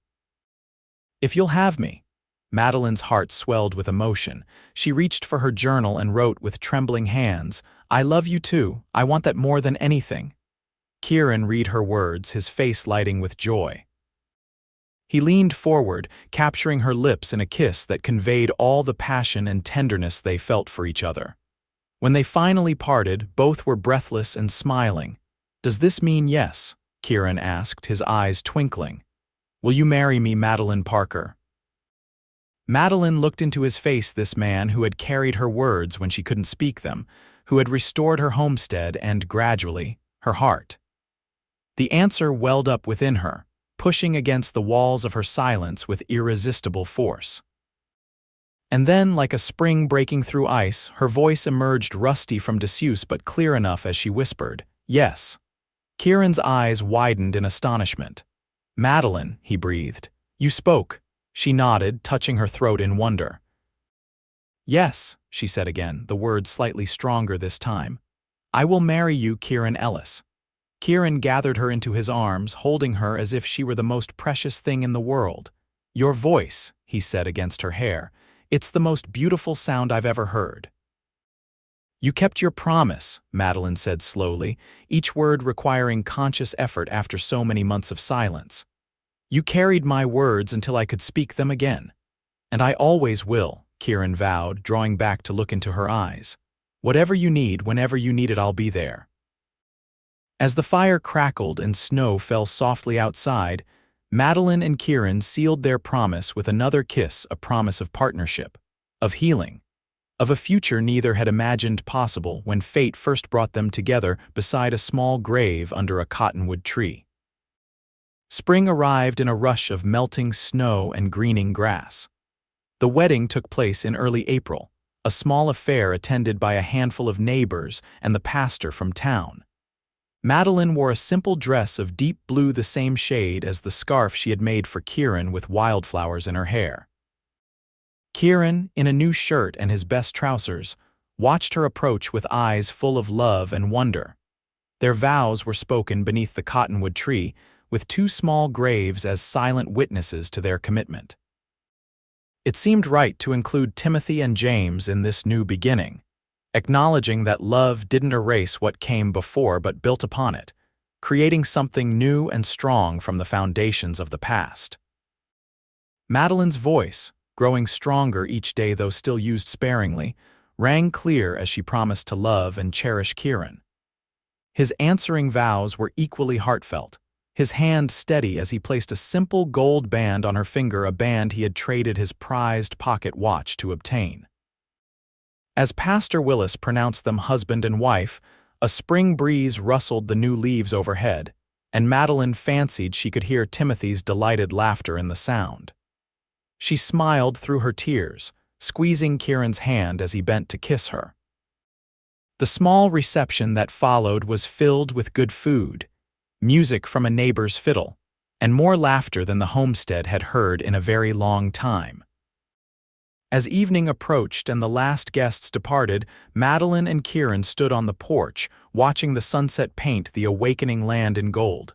If you'll have me. Madeline's heart swelled with emotion. She reached for her journal and wrote with trembling hands, I love you too. I want that more than anything. Kieran read her words, his face lighting with joy. He leaned forward, capturing her lips in a kiss that conveyed all the passion and tenderness they felt for each other. When they finally parted, both were breathless and smiling. Does this mean yes? Kieran asked, his eyes twinkling. Will you marry me, Madeline Parker? Madeline looked into his face, this man who had carried her words when she couldn't speak them, who had restored her homestead and, gradually, her heart. The answer welled up within her, pushing against the walls of her silence with irresistible force. And then, like a spring breaking through ice, her voice emerged rusty from disuse but clear enough as she whispered, yes. Kieran's eyes widened in astonishment. Madeline, he breathed. You spoke. She nodded, touching her throat in wonder. Yes, she said again, the words slightly stronger this time. I will marry you, Kieran Ellis. Kieran gathered her into his arms, holding her as if she were the most precious thing in the world. Your voice, he said against her hair. It's the most beautiful sound I've ever heard. You kept your promise, Madeline said slowly, each word requiring conscious effort after so many months of silence. You carried my words until I could speak them again. And I always will, Kieran vowed, drawing back to look into her eyes. Whatever you need, whenever you need it, I'll be there. As the fire crackled and snow fell softly outside, Madeline and Kieran sealed their promise with another kiss, a promise of partnership, of healing, of a future neither had imagined possible when fate first brought them together beside a small grave under a cottonwood tree. Spring arrived in a rush of melting snow and greening grass. The wedding took place in early April, a small affair attended by a handful of neighbors and the pastor from town. Madeline wore a simple dress of deep blue, the same shade as the scarf she had made for Kieran with wildflowers in her hair. Kieran, in a new shirt and his best trousers, watched her approach with eyes full of love and wonder. Their vows were spoken beneath the cottonwood tree, with two small graves as silent witnesses to their commitment. It seemed right to include Timothy and James in this new beginning, acknowledging that love didn't erase what came before but built upon it, creating something new and strong from the foundations of the past. Madeline's voice, growing stronger each day though still used sparingly, rang clear as she promised to love and cherish Kieran. His answering vows were equally heartfelt, his hand steady as he placed a simple gold band on her finger, a band he had traded his prized pocket watch to obtain. As Pastor Willis pronounced them husband and wife, a spring breeze rustled the new leaves overhead, and Madeline fancied she could hear Timothy's delighted laughter in the sound. She smiled through her tears, squeezing Kieran's hand as he bent to kiss her. The small reception that followed was filled with good food, music from a neighbor's fiddle, and more laughter than the homestead had heard in a very long time. As evening approached and the last guests departed, Madeline and Kieran stood on the porch, watching the sunset paint the awakening land in gold.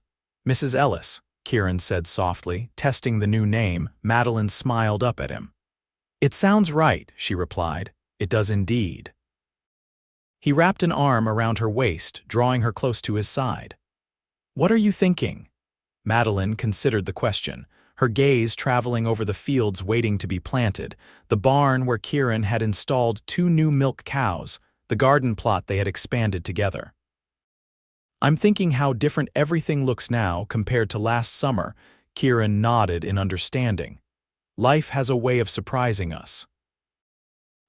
Mrs. Ellis, Kieran said softly, testing the new name. Madeline smiled up at him. It sounds right, she replied. It does indeed. He wrapped an arm around her waist, drawing her close to his side. What are you thinking? Madeline considered the question, her gaze traveling over the fields waiting to be planted, the barn where Kieran had installed 2 new milk cows, the garden plot they had expanded together. "I'm thinking how different everything looks now compared to last summer," Kieran nodded in understanding. "Life has a way of surprising us."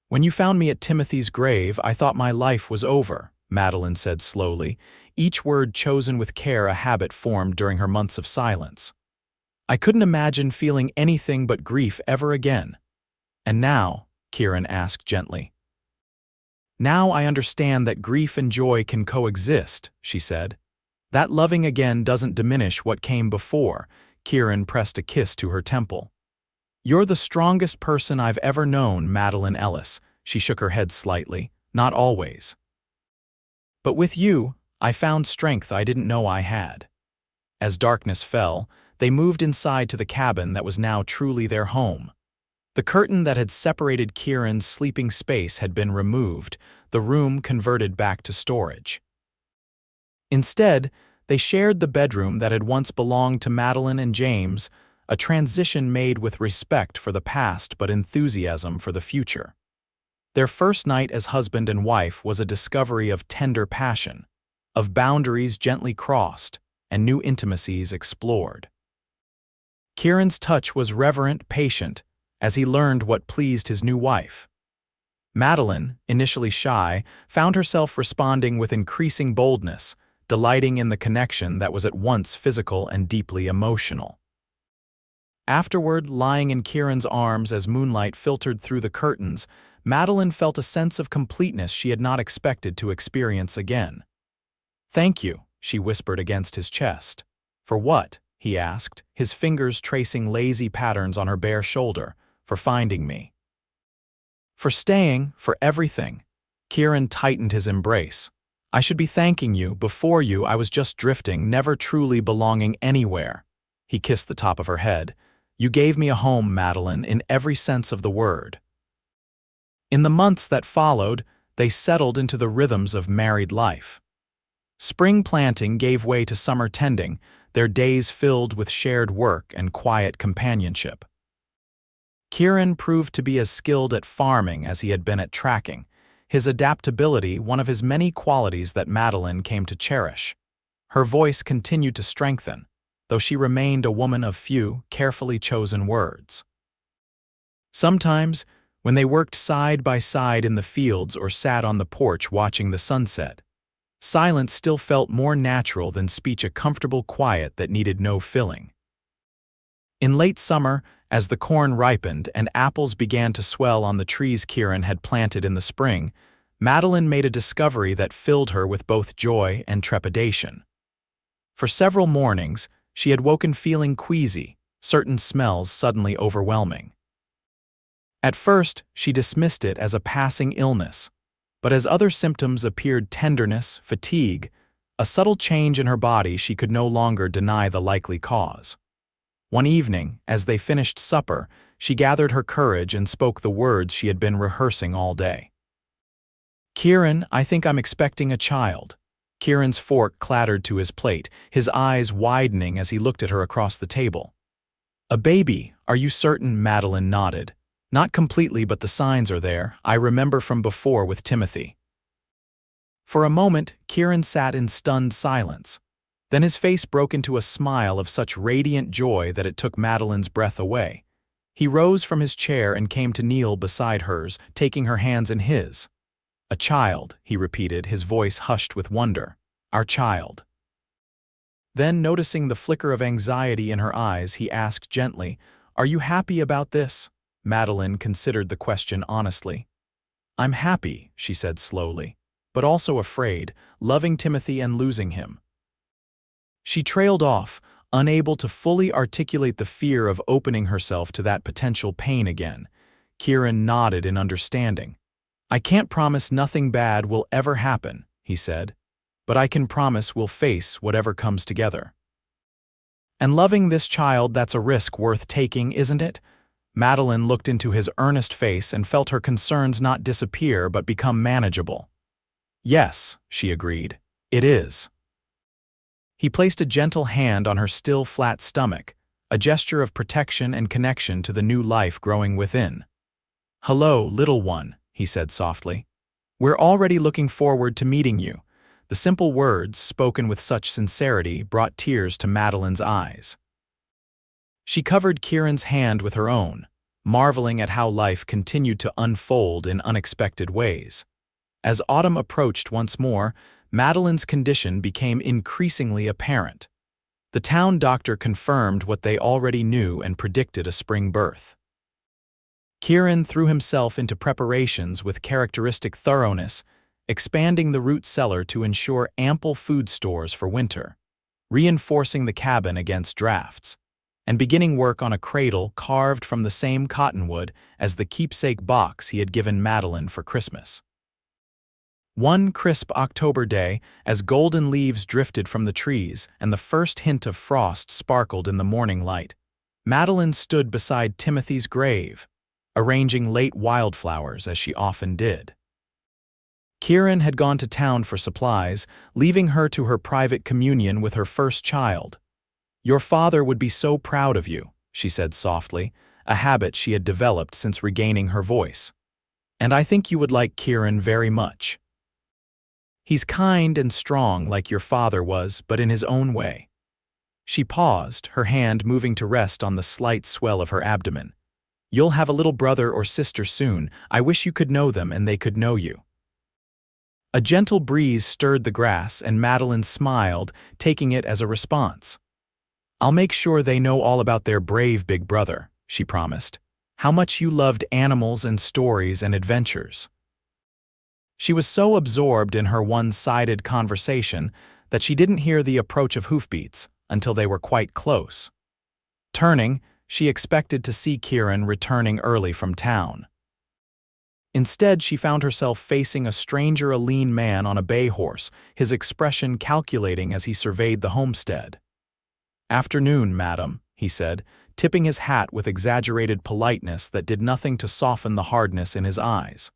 "When you found me at Timothy's grave, I thought my life was over," Madeline said slowly, each word chosen with care, a habit formed during her months of silence. "I couldn't imagine feeling anything but grief ever again." "And now?" Kieran asked gently. "Now I understand that grief and joy can coexist," she said. "That loving again doesn't diminish what came before." Kieran pressed a kiss to her temple. "You're the strongest person I've ever known, Madeline Ellis." She shook her head slightly. "Not always. But with you, I found strength I didn't know I had." As darkness fell, they moved inside to the cabin that was now truly their home. The curtain that had separated Kieran's sleeping space had been removed, the room converted back to storage. Instead, they shared the bedroom that had once belonged to Madeline and James, a transition made with respect for the past but enthusiasm for the future. Their first night as husband and wife was a discovery of tender passion, of boundaries gently crossed, and new intimacies explored. Kieran's touch was reverent, patient, as he learned what pleased his new wife. Madeline, initially shy, found herself responding with increasing boldness, delighting in the connection that was at once physical and deeply emotional. Afterward, lying in Kieran's arms as moonlight filtered through the curtains, Madeline felt a sense of completeness she had not expected to experience again. "Thank you," she whispered against his chest. "For what?" he asked, his fingers tracing lazy patterns on her bare shoulder. "For finding me." "For staying, for everything." Kieran tightened his embrace. "I should be thanking you. Before you, I was just drifting, never truly belonging anywhere." He kissed the top of her head. "You gave me a home, Madeline, in every sense of the word." In the months that followed, they settled into the rhythms of married life. Spring planting gave way to summer tending, their days filled with shared work and quiet companionship. Kieran proved to be as skilled at farming as he had been at tracking, his adaptability one of his many qualities that Madeline came to cherish. Her voice continued to strengthen, though she remained a woman of few, carefully chosen words. Sometimes, when they worked side by side in the fields or sat on the porch watching the sunset, silence still felt more natural than speech, a comfortable quiet that needed no filling. In late summer, as the corn ripened and apples began to swell on the trees Kieran had planted in the spring, Madeline made a discovery that filled her with both joy and trepidation. For several mornings, she had woken feeling queasy, certain smells suddenly overwhelming. At first, she dismissed it as a passing illness, but as other symptoms appeared, tenderness, fatigue, a subtle change in her body, she could no longer deny the likely cause. One evening, as they finished supper, she gathered her courage and spoke the words she had been rehearsing all day. "Kieran, I think I'm expecting a child." Kieran's fork clattered to his plate, his eyes widening as he looked at her across the table. "A baby, are you certain?" Madeline nodded. "Not completely, but the signs are there. I remember from before with Timothy." For a moment, Kieran sat in stunned silence. Then his face broke into a smile of such radiant joy that it took Madeline's breath away. He rose from his chair and came to kneel beside hers, taking her hands in his. "A child," he repeated, his voice hushed with wonder. "Our child." Then, noticing the flicker of anxiety in her eyes, he asked gently, "Are you happy about this?" Madeline considered the question honestly. "I'm happy," she said slowly, "but also afraid, loving Timothy and losing him." She trailed off, unable to fully articulate the fear of opening herself to that potential pain again. Kieran nodded in understanding. "I can't promise nothing bad will ever happen," he said, "but I can promise we'll face whatever comes together. And loving this child, that's a risk worth taking, isn't it?" Madeline looked into his earnest face and felt her concerns not disappear but become manageable. "Yes," she agreed, "it is." He placed a gentle hand on her still flat stomach, a gesture of protection and connection to the new life growing within. "Hello, little one," he said softly. "We're already looking forward to meeting you." The simple words, spoken with such sincerity, brought tears to Madeline's eyes. She covered Kieran's hand with her own, marveling at how life continued to unfold in unexpected ways. As autumn approached once more, Madeline's condition became increasingly apparent. The town doctor confirmed what they already knew and predicted a spring birth. Kieran threw himself into preparations with characteristic thoroughness, expanding the root cellar to ensure ample food stores for winter, reinforcing the cabin against drafts, and beginning work on a cradle carved from the same cottonwood as the keepsake box he had given Madeline for Christmas. One crisp October day, as golden leaves drifted from the trees and the first hint of frost sparkled in the morning light, Madeline stood beside Timothy's grave, arranging late wildflowers as she often did. Kieran had gone to town for supplies, leaving her to her private communion with her first child. "Your father would be so proud of you," she said softly, a habit she had developed since regaining her voice. "And I think you would like Kieran very much. He's kind and strong like your father was, but in his own way." She paused, her hand moving to rest on the slight swell of her abdomen. "You'll have a little brother or sister soon. I wish you could know them and they could know you." A gentle breeze stirred the grass and Madeline smiled, taking it as a response. "I'll make sure they know all about their brave big brother," she promised. "How much you loved animals and stories and adventures." She was so absorbed in her one-sided conversation that she didn't hear the approach of hoofbeats until they were quite close. Turning, she expected to see Kieran returning early from town. Instead, she found herself facing a stranger, a lean man on a bay horse, his expression calculating as he surveyed the homestead. "Afternoon, madam," he said, tipping his hat with exaggerated politeness that did nothing to soften the hardness in his eyes.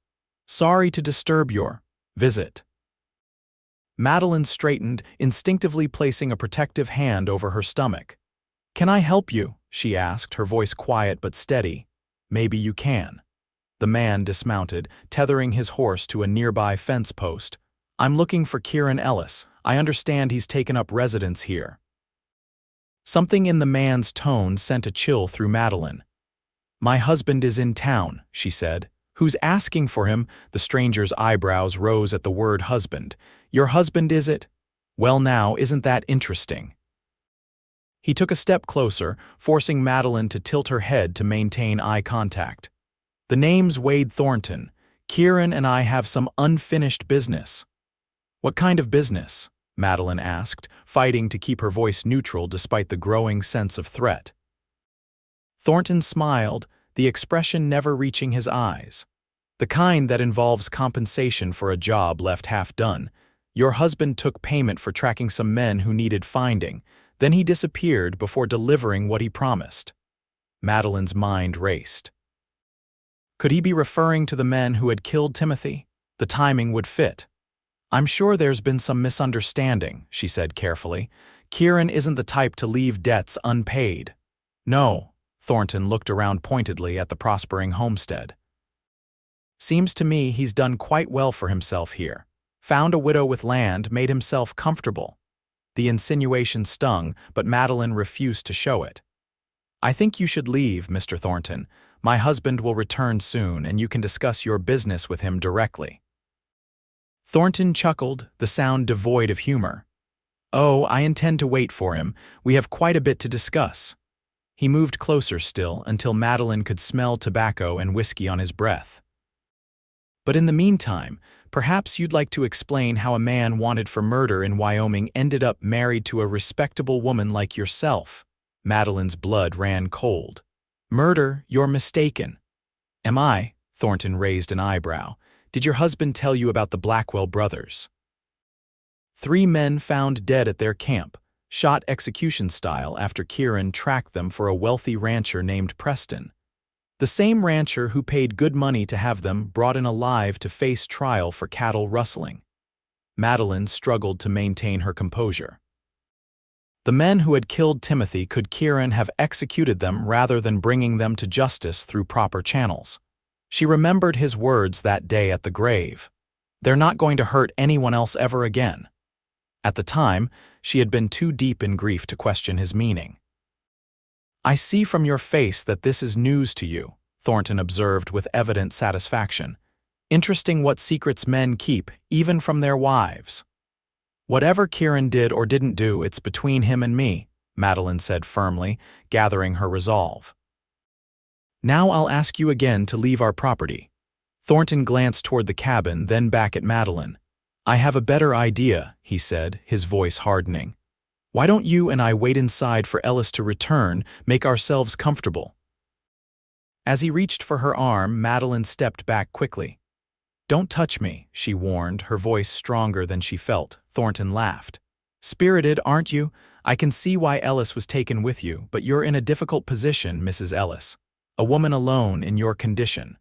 "Sorry to disturb your visit." Madeline straightened, instinctively placing a protective hand over her stomach. "Can I help you?" she asked, her voice quiet but steady. "Maybe you can." The man dismounted, tethering his horse to a nearby fence post. "I'm looking for Kieran Ellis. I understand he's taken up residence here." Something in the man's tone sent a chill through Madeline. "My husband is in town," she said. "Who's asking for him?" The stranger's eyebrows rose at the word husband. "Your husband, is it? Well now, isn't that interesting?" He took a step closer, forcing Madeline to tilt her head to maintain eye contact. "The name's Wade Thornton. Kieran and I have some unfinished business." "What kind of business?" Madeline asked, fighting to keep her voice neutral despite the growing sense of threat. Thornton smiled, the expression never reaching his eyes. "The kind that involves compensation for a job left half done. Your husband took payment for tracking some men who needed finding. Then he disappeared before delivering what he promised." Madeline's mind raced. Could he be referring to the men who had killed Timothy? The timing would fit. "I'm sure there's been some misunderstanding," she said carefully. "Kieran isn't the type to leave debts unpaid." "No." Thornton looked around pointedly at the prospering homestead. "Seems to me he's done quite well for himself here. Found a widow with land, made himself comfortable." The insinuation stung, but Madeline refused to show it. "I think you should leave, Mr. Thornton. My husband will return soon, and you can discuss your business with him directly." Thornton chuckled, the sound devoid of humor. "Oh, I intend to wait for him. We have quite a bit to discuss." He moved closer still until Madeline could smell tobacco and whiskey on his breath. "But in the meantime, perhaps you'd like to explain how a man wanted for murder in Wyoming ended up married to a respectable woman like yourself." Madeline's blood ran cold. "Murder? You're mistaken." "Am I?" Thornton raised an eyebrow. "Did your husband tell you about the Blackwell brothers?" 3 men found dead at their camp, shot execution style after Kieran tracked them for a wealthy rancher named Preston. The same rancher who paid good money to have them brought in alive to face trial for cattle rustling. Madeline struggled to maintain her composure. The men who had killed Timothy, could Kieran have executed them rather than bringing them to justice through proper channels? She remembered his words that day at the grave. They're not going to hurt anyone else ever again. At the time, she had been too deep in grief to question his meaning. I see from your face that this is news to you, Thornton observed with evident satisfaction. Interesting what secrets men keep, even from their wives. Whatever Kieran did or didn't do, it's between him and me, Madeline said firmly, gathering her resolve. Now I'll ask you again to leave our property. Thornton glanced toward the cabin, then back at Madeline. I have a better idea, he said, his voice hardening. Why don't you and I wait inside for Ellis to return, make ourselves comfortable? As he reached for her arm, Madeline stepped back quickly. Don't touch me, she warned, her voice stronger than she felt. Thornton laughed. Spirited, aren't you? I can see why Ellis was taken with you, but you're in a difficult position, Mrs. Ellis. A woman alone in your condition.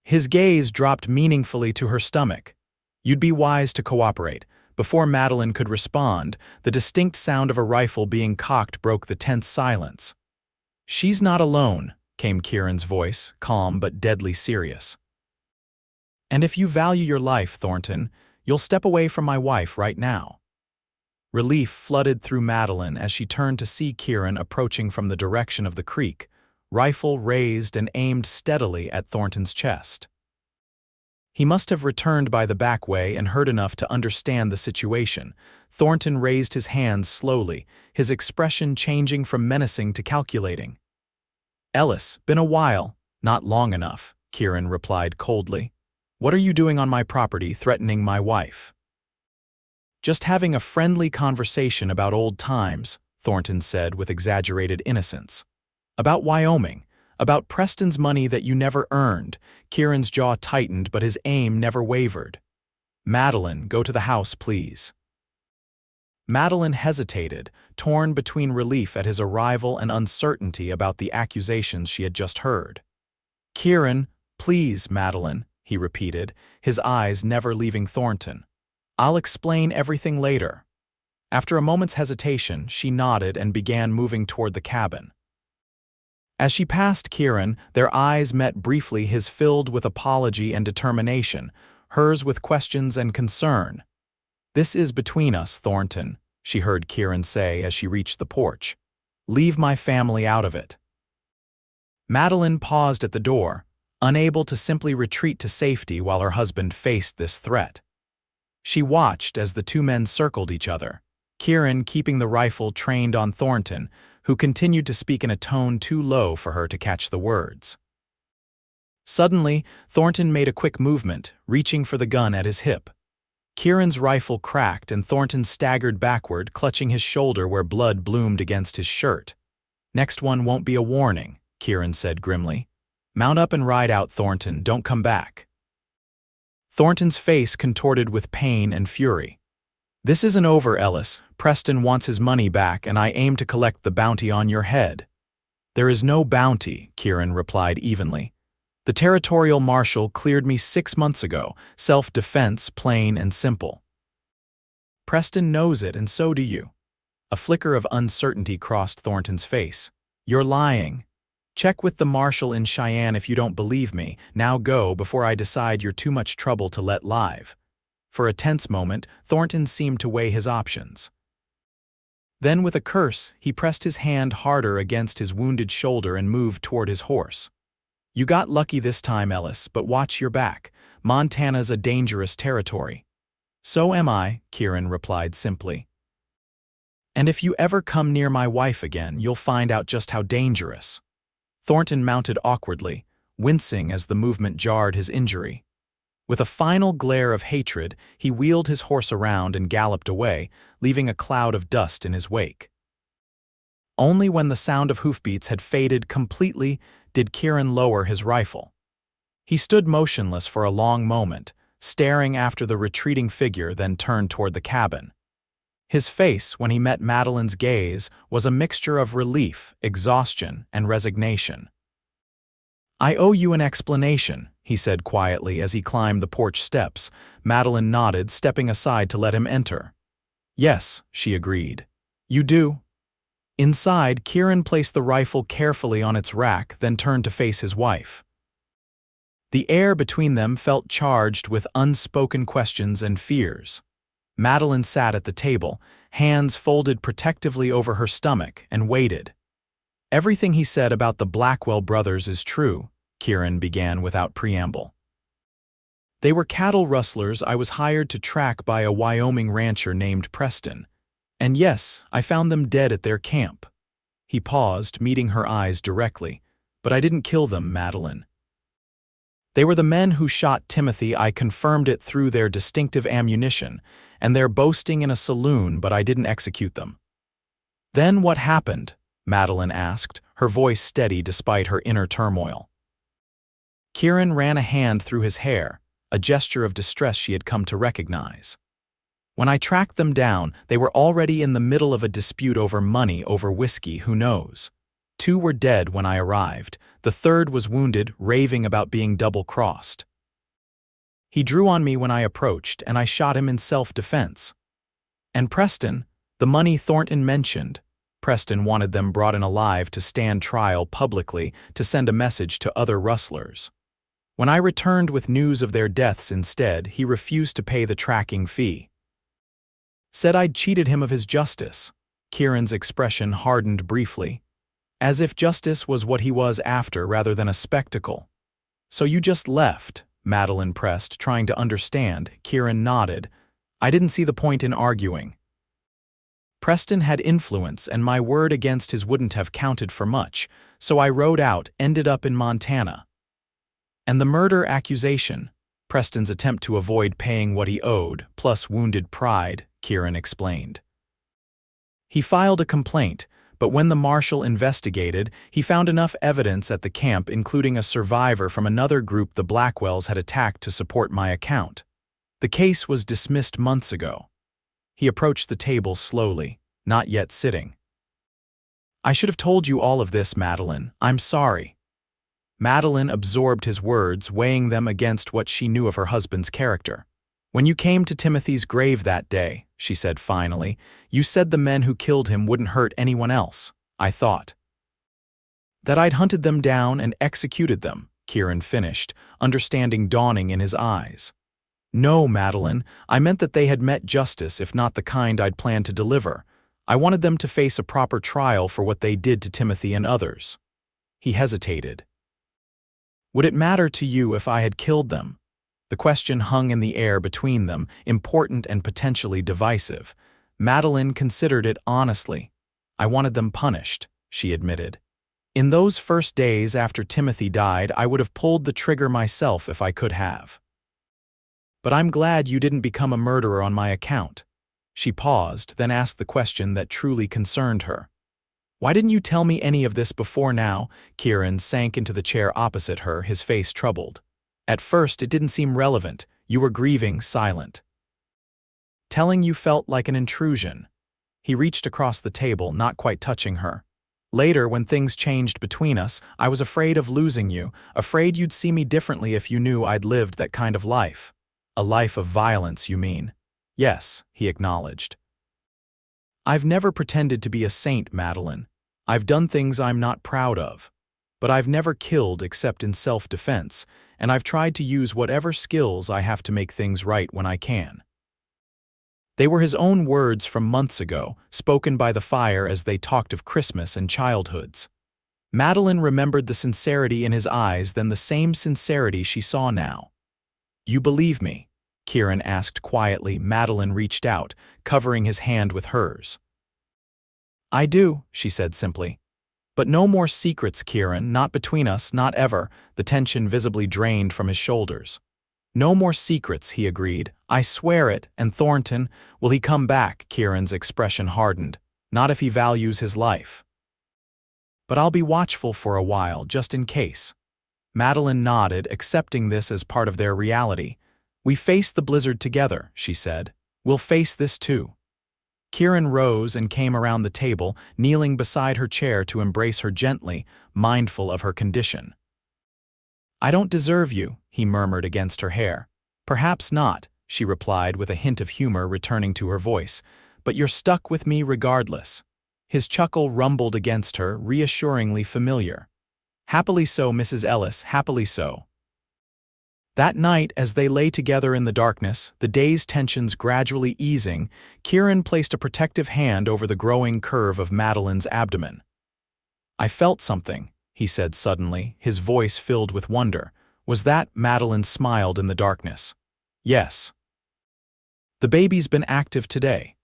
His gaze dropped meaningfully to her stomach. You'd be wise to cooperate. Before Madeline could respond, the distinct sound of a rifle being cocked broke the tense silence. She's not alone, came Kieran's voice, calm but deadly serious. And if you value your life, Thornton, you'll step away from my wife right now. Relief flooded through Madeline as she turned to see Kieran approaching from the direction of the creek, rifle raised and aimed steadily at Thornton's chest. He must have returned by the back way and heard enough to understand the situation. Thornton raised his hands slowly, his expression changing from menacing to calculating. Ellis, been a while, not long enough, Kieran replied coldly. What are you doing on my property, threatening my wife? Just having a friendly conversation about old times, Thornton said with exaggerated innocence. About Wyoming, about Preston's money that you never earned. Kieran's jaw tightened, but his aim never wavered. Madeline, go to the house, please. Madeline hesitated, torn between relief at his arrival and uncertainty about the accusations she had just heard. Kieran, please, Madeline, he repeated, his eyes never leaving Thornton. I'll explain everything later. After a moment's hesitation, she nodded and began moving toward the cabin. As she passed Kieran, their eyes met briefly, his filled with apology and determination, hers with questions and concern. This is between us, Thornton, she heard Kieran say as she reached the porch. Leave my family out of it. Madeline paused at the door, unable to simply retreat to safety while her husband faced this threat. She watched as the two men circled each other, Kieran keeping the rifle trained on Thornton, who continued to speak in a tone too low for her to catch the words. Suddenly, Thornton made a quick movement, reaching for the gun at his hip. Kieran's rifle cracked and Thornton staggered backward, clutching his shoulder where blood bloomed against his shirt. Next one won't be a warning, Kieran said grimly. Mount up and ride out, Thornton, don't come back. Thornton's face contorted with pain and fury. This isn't over, Ellis. Preston wants his money back and I aim to collect the bounty on your head. There is no bounty, Kieran replied evenly. The territorial marshal cleared me 6 months ago, self-defense, plain and simple. Preston knows it and so do you. A flicker of uncertainty crossed Thornton's face. You're lying. Check with the marshal in Cheyenne if you don't believe me. Now go before I decide you're too much trouble to let live. For a tense moment, Thornton seemed to weigh his options. Then with a curse, he pressed his hand harder against his wounded shoulder and moved toward his horse. You got lucky this time, Ellis, but watch your back. Montana's a dangerous territory. So am I, Kieran replied simply. And if you ever come near my wife again, you'll find out just how dangerous. Thornton mounted awkwardly, wincing as the movement jarred his injury. With a final glare of hatred, he wheeled his horse around and galloped away, leaving a cloud of dust in his wake. Only when the sound of hoofbeats had faded completely did Kieran lower his rifle. He stood motionless for a long moment, staring after the retreating figure, then turned toward the cabin. His face, when he met Madeline's gaze, was a mixture of relief, exhaustion, and resignation. I owe you an explanation, he said quietly as he climbed the porch steps. Madeline nodded, stepping aside to let him enter. Yes, she agreed. You do? Inside, Kieran placed the rifle carefully on its rack, then turned to face his wife. The air between them felt charged with unspoken questions and fears. Madeline sat at the table, hands folded protectively over her stomach, and waited. Everything he said about the Blackwell brothers is true, Kieran began without preamble. They were cattle rustlers I was hired to track by a Wyoming rancher named Preston. And yes, I found them dead at their camp. He paused, meeting her eyes directly. But I didn't kill them, Madeline. They were the men who shot Timothy. I confirmed it through their distinctive ammunition, and they're boasting in a saloon, but I didn't execute them. Then what happened? Madeline asked, her voice steady despite her inner turmoil. Kieran ran a hand through his hair, a gesture of distress she had come to recognize. When I tracked them down, they were already in the middle of a dispute over money, over whiskey, who knows. 2 were dead when I arrived. The 3rd was wounded, raving about being double-crossed. He drew on me when I approached, and I shot him in self-defense. And Preston, the money Thornton mentioned, Preston wanted them brought in alive to stand trial publicly to send a message to other rustlers. When I returned with news of their deaths instead, he refused to pay the tracking fee. Said I'd cheated him of his justice. Kieran's expression hardened briefly, as if justice was what he was after rather than a spectacle. So you just left, Madeline pressed, trying to understand. Kieran nodded. I didn't see the point in arguing. Preston had influence, and my word against his wouldn't have counted for much, so I rode out, ended up in Montana. And the murder accusation, Preston's attempt to avoid paying what he owed, plus wounded pride, Kieran explained. He filed a complaint, but when the marshal investigated, he found enough evidence at the camp, including a survivor from another group the Blackwells had attacked to support my account. The case was dismissed months ago. He approached the table slowly, not yet sitting. I should have told you all of this, Madeline. I'm sorry. Madeline absorbed his words, weighing them against what she knew of her husband's character. When you came to Timothy's grave that day, she said finally, you said the men who killed him wouldn't hurt anyone else. I thought that I'd hunted them down and executed them, Kieran finished, understanding dawning in his eyes. No, Madeline, I meant that they had met justice, if not the kind I'd planned to deliver. I wanted them to face a proper trial for what they did to Timothy and others. He hesitated. Would it matter to you if I had killed them? The question hung in the air between them, important and potentially divisive. Madeline considered it honestly. I wanted them punished, she admitted. In those first days after Timothy died, I would have pulled the trigger myself if I could have. But I'm glad you didn't become a murderer on my account. She paused, then asked the question that truly concerned her. Why didn't you tell me any of this before now? Kieran sank into the chair opposite her, his face troubled. At first, it didn't seem relevant. You were grieving, silent. Telling you felt like an intrusion. He reached across the table, not quite touching her. Later, when things changed between us, I was afraid of losing you, afraid you'd see me differently if you knew I'd lived that kind of life. A life of violence, you mean? Yes, he acknowledged. I've never pretended to be a saint, Madeline. I've done things I'm not proud of. But I've never killed except in self-defense, and I've tried to use whatever skills I have to make things right when I can. They were his own words from months ago, spoken by the fire as they talked of Christmas and childhoods. Madeline remembered the sincerity in his eyes, then the same sincerity she saw now. You believe me? Kieran asked quietly. Madeline reached out, covering his hand with hers. I do, she said simply. But no more secrets, Kieran, not between us, not ever, the tension visibly drained from his shoulders. No more secrets, he agreed. I swear it, and Thornton, will he come back? Kieran's expression hardened. Not if he values his life. But I'll be watchful for a while, just in case. Madeline nodded, accepting this as part of their reality. We faced the blizzard together, she said. We'll face this too. Kieran rose and came around the table, kneeling beside her chair to embrace her gently, mindful of her condition. I don't deserve you, he murmured against her hair. Perhaps not, she replied with a hint of humor returning to her voice. but you're stuck with me regardless." His chuckle rumbled against her, reassuringly familiar. "Happily so, Mrs. Ellis, happily so." That night, as they lay together in the darkness, the day's tensions gradually easing, Kieran placed a protective hand over the growing curve of Madeline's abdomen. "I felt something," he said suddenly, his voice filled with wonder. "Was that?" Madeline smiled in the darkness. "Yes." "The baby's been active today."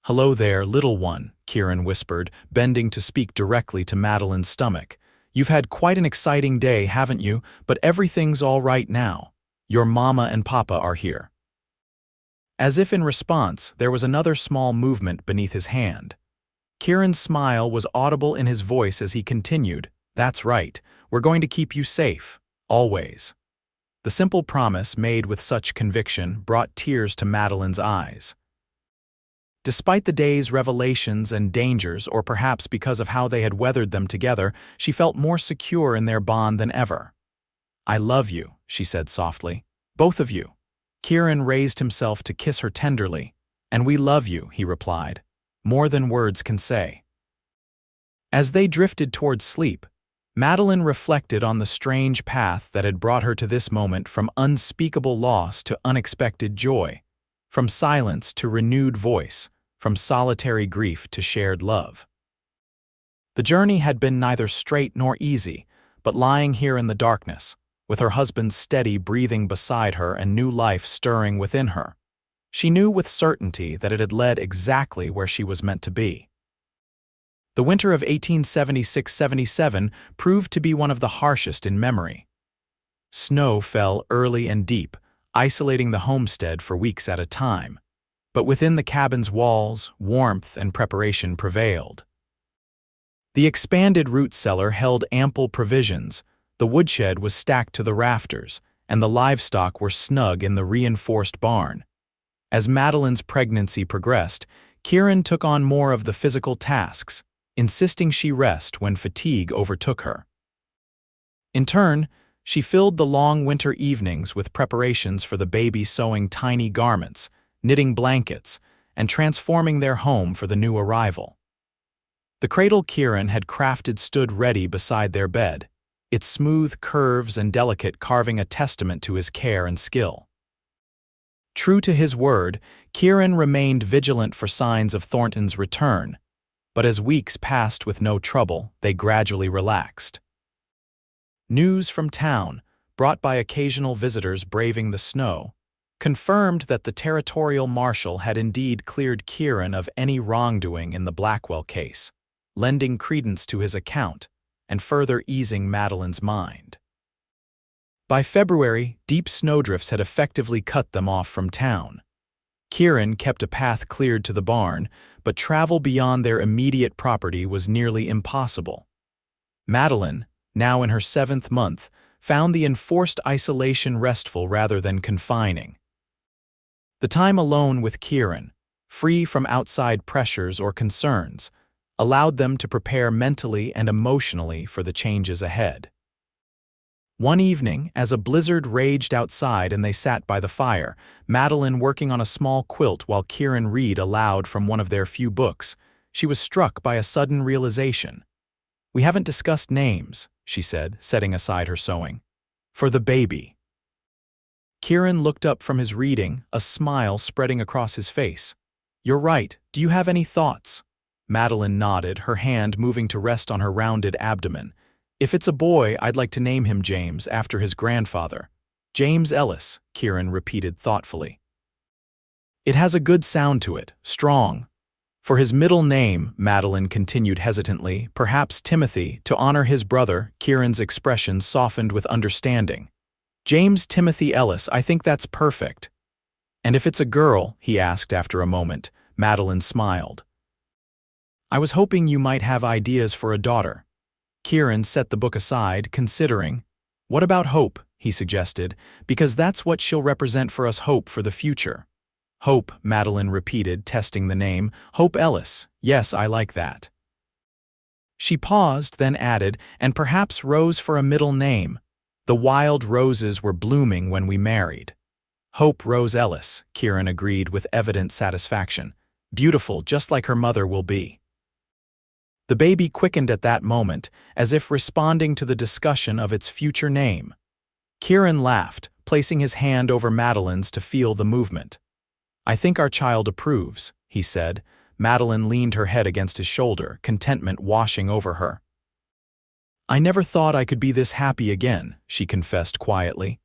"Hello there, little one," Kieran whispered, bending to speak directly to Madeline's stomach. "You've had quite an exciting day, haven't you? But everything's all right now. Your mama and papa are here." As if in response, there was another small movement beneath his hand. Kieran's smile was audible in his voice as he continued, "That's right, we're going to keep you safe, always." The simple promise, made with such conviction, brought tears to Madeline's eyes. Despite the day's revelations and dangers, or perhaps because of how they had weathered them together, she felt more secure in their bond than ever. "I love you," she said softly. "Both of you." Kieran raised himself to kiss her tenderly. "And we love you," he replied. "More than words can say." As they drifted towards sleep, Madeline reflected on the strange path that had brought her to this moment, from unspeakable loss to unexpected joy, from silence to renewed voice, from solitary grief to shared love. The journey had been neither straight nor easy, but lying here in the darkness, with her husband's steady breathing beside her and new life stirring within her, she knew with certainty that it had led exactly where she was meant to be. The winter of 1876-77 proved to be one of the harshest in memory. Snow fell early and deep, isolating the homestead for weeks at a time. But within the cabin's walls, warmth and preparation prevailed. The expanded root cellar held ample provisions, the woodshed was stacked to the rafters, and the livestock were snug in the reinforced barn. As Madeline's pregnancy progressed, Kieran took on more of the physical tasks, insisting she rest when fatigue overtook her. In turn, she filled the long winter evenings with preparations for the baby, sewing tiny garments, knitting blankets, and transforming their home for the new arrival. The cradle Kieran had crafted stood ready beside their bed, its smooth curves and delicate carving a testament to his care and skill. True to his word, Kieran remained vigilant for signs of Thornton's return, but as weeks passed with no trouble, they gradually relaxed. News from town, brought by occasional visitors braving the snow, confirmed that the territorial marshal had indeed cleared Kieran of any wrongdoing in the Blackwell case, lending credence to his account and further easing Madeline's mind. By February, deep snowdrifts had effectively cut them off from town. Kieran kept a path cleared to the barn, but travel beyond their immediate property was nearly impossible. Madeline, now in her 7th month, found the enforced isolation restful rather than confining. The time alone with Kieran, free from outside pressures or concerns, allowed them to prepare mentally and emotionally for the changes ahead. One evening, as a blizzard raged outside and they sat by the fire, Madeline working on a small quilt while Kieran read aloud from one of their few books, she was struck by a sudden realization. "We haven't discussed names," she said, setting aside her sewing. "For the baby." Kieran looked up from his reading, a smile spreading across his face. "You're right. Do you have any thoughts?" Madeline nodded, her hand moving to rest on her rounded abdomen. "If it's a boy, I'd like to name him James, after his grandfather." "James Ellis," Kieran repeated thoughtfully. "It has a good sound to it, strong." "For his middle name," Madeline continued hesitantly, "perhaps Timothy, to honor his brother." Kieran's expression softened with understanding. "James Timothy Ellis, I think that's perfect." "And if it's a girl?" he asked after a moment. Madeline smiled. "I was hoping you might have ideas for a daughter." Kieran set the book aside, considering. "What about Hope?" he suggested, "because that's what she'll represent for us, hope for the future." "Hope," Madeline repeated, testing the name. "Hope Ellis. Yes, I like that." She paused, then added, "And perhaps Rose for a middle name. The wild roses were blooming when we married." "Hope Rose Ellis," Kieran agreed with evident satisfaction. Beautiful, just like her mother will be. The baby quickened at that moment, as if responding to the discussion of its future name. Kieran laughed, placing his hand over Madeline's to feel the movement. "I think our child approves," he said. Madeline leaned her head against his shoulder, contentment washing over her. "I never thought I could be this happy again," she confessed quietly.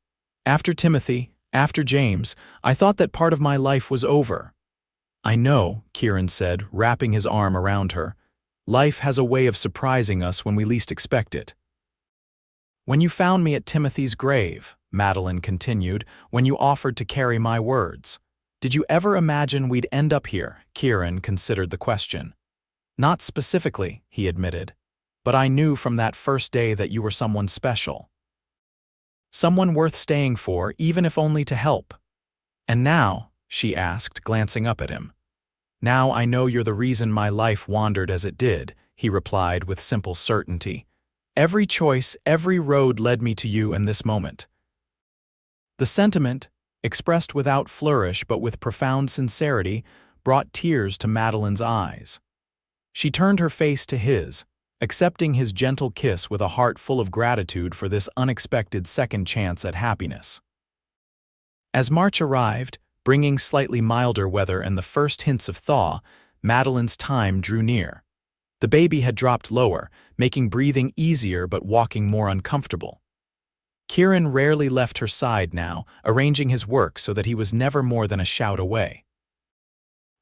"After Timothy, after James, I thought that part of my life was over." "I know," Kieran said, wrapping his arm around her. "Life has a way of surprising us when we least expect it." "When you found me at Timothy's grave," Madeline continued, "when you offered to carry my words, did you ever imagine we'd end up here?" Kieran considered the question. "Not specifically," he admitted, "but I knew from that first day that you were someone special. Someone worth staying for, even if only to help." "And now?" she asked, glancing up at him. "Now I know you're the reason my life wandered as it did," he replied with simple certainty. "Every choice, every road led me to you in this moment." The sentiment, expressed without flourish but with profound sincerity, brought tears to Madeline's eyes. She turned her face to his, accepting his gentle kiss with a heart full of gratitude for this unexpected second chance at happiness. As March arrived, bringing slightly milder weather and the first hints of thaw, Madeline's time drew near. The baby had dropped lower, making breathing easier but walking more uncomfortable. Kieran rarely left her side now, arranging his work so that he was never more than a shout away.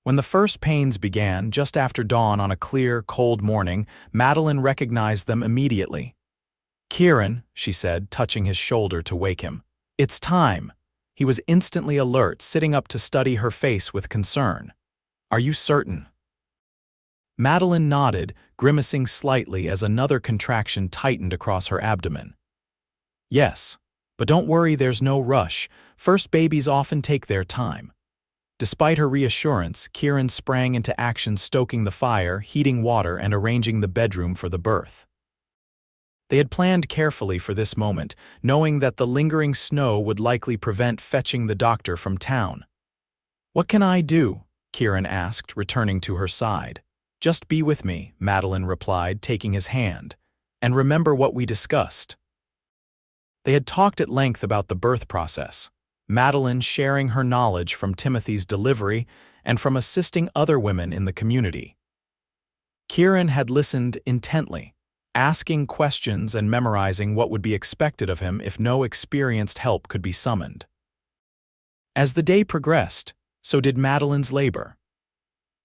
When the first pains began, just after dawn on a clear, cold morning, Madeline recognized them immediately. "Kieran," she said, touching his shoulder to wake him. "It's time." He was instantly alert, sitting up to study her face with concern. "Are you certain?" Madeline nodded, grimacing slightly as another contraction tightened across her abdomen. "Yes, but don't worry, there's no rush. First babies often take their time." Despite her reassurance, Kieran sprang into action, stoking the fire, heating water, and arranging the bedroom for the birth. They had planned carefully for this moment, knowing that the lingering snow would likely prevent fetching the doctor from town. "What can I do?" Kieran asked, returning to her side. "Just be with me," Madeline replied, taking his hand. "And remember what we discussed." They had talked at length about the birth process, Madeline sharing her knowledge from Timothy's delivery and from assisting other women in the community. Kieran had listened intently, asking questions and memorizing what would be expected of him if no experienced help could be summoned. As the day progressed, so did Madeline's labor.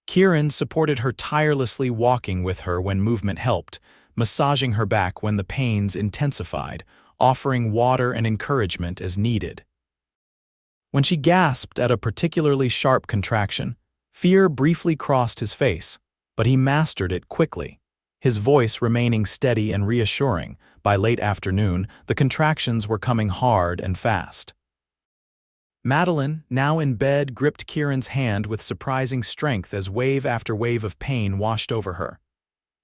Kieran supported her tirelessly, walking with her when movement helped, massaging her back when the pains intensified, offering water and encouragement as needed. When she gasped at a particularly sharp contraction, fear briefly crossed his face, but he mastered it quickly, his voice remaining steady and reassuring. By late afternoon, the contractions were coming hard and fast. Madeline, now in bed, gripped Kieran's hand with surprising strength as wave after wave of pain washed over her.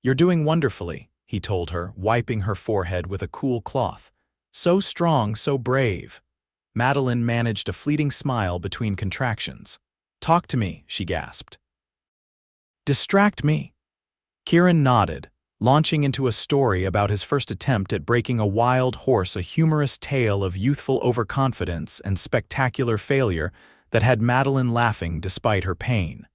"You're doing wonderfully," he told her, wiping her forehead with a cool cloth. "So strong, so brave." Madeline managed a fleeting smile between contractions. "Talk to me," she gasped. "Distract me." Kieran nodded, launching into a story about his first attempt at breaking a wild horse, a humorous tale of youthful overconfidence and spectacular failure that had Madeline laughing despite her pain.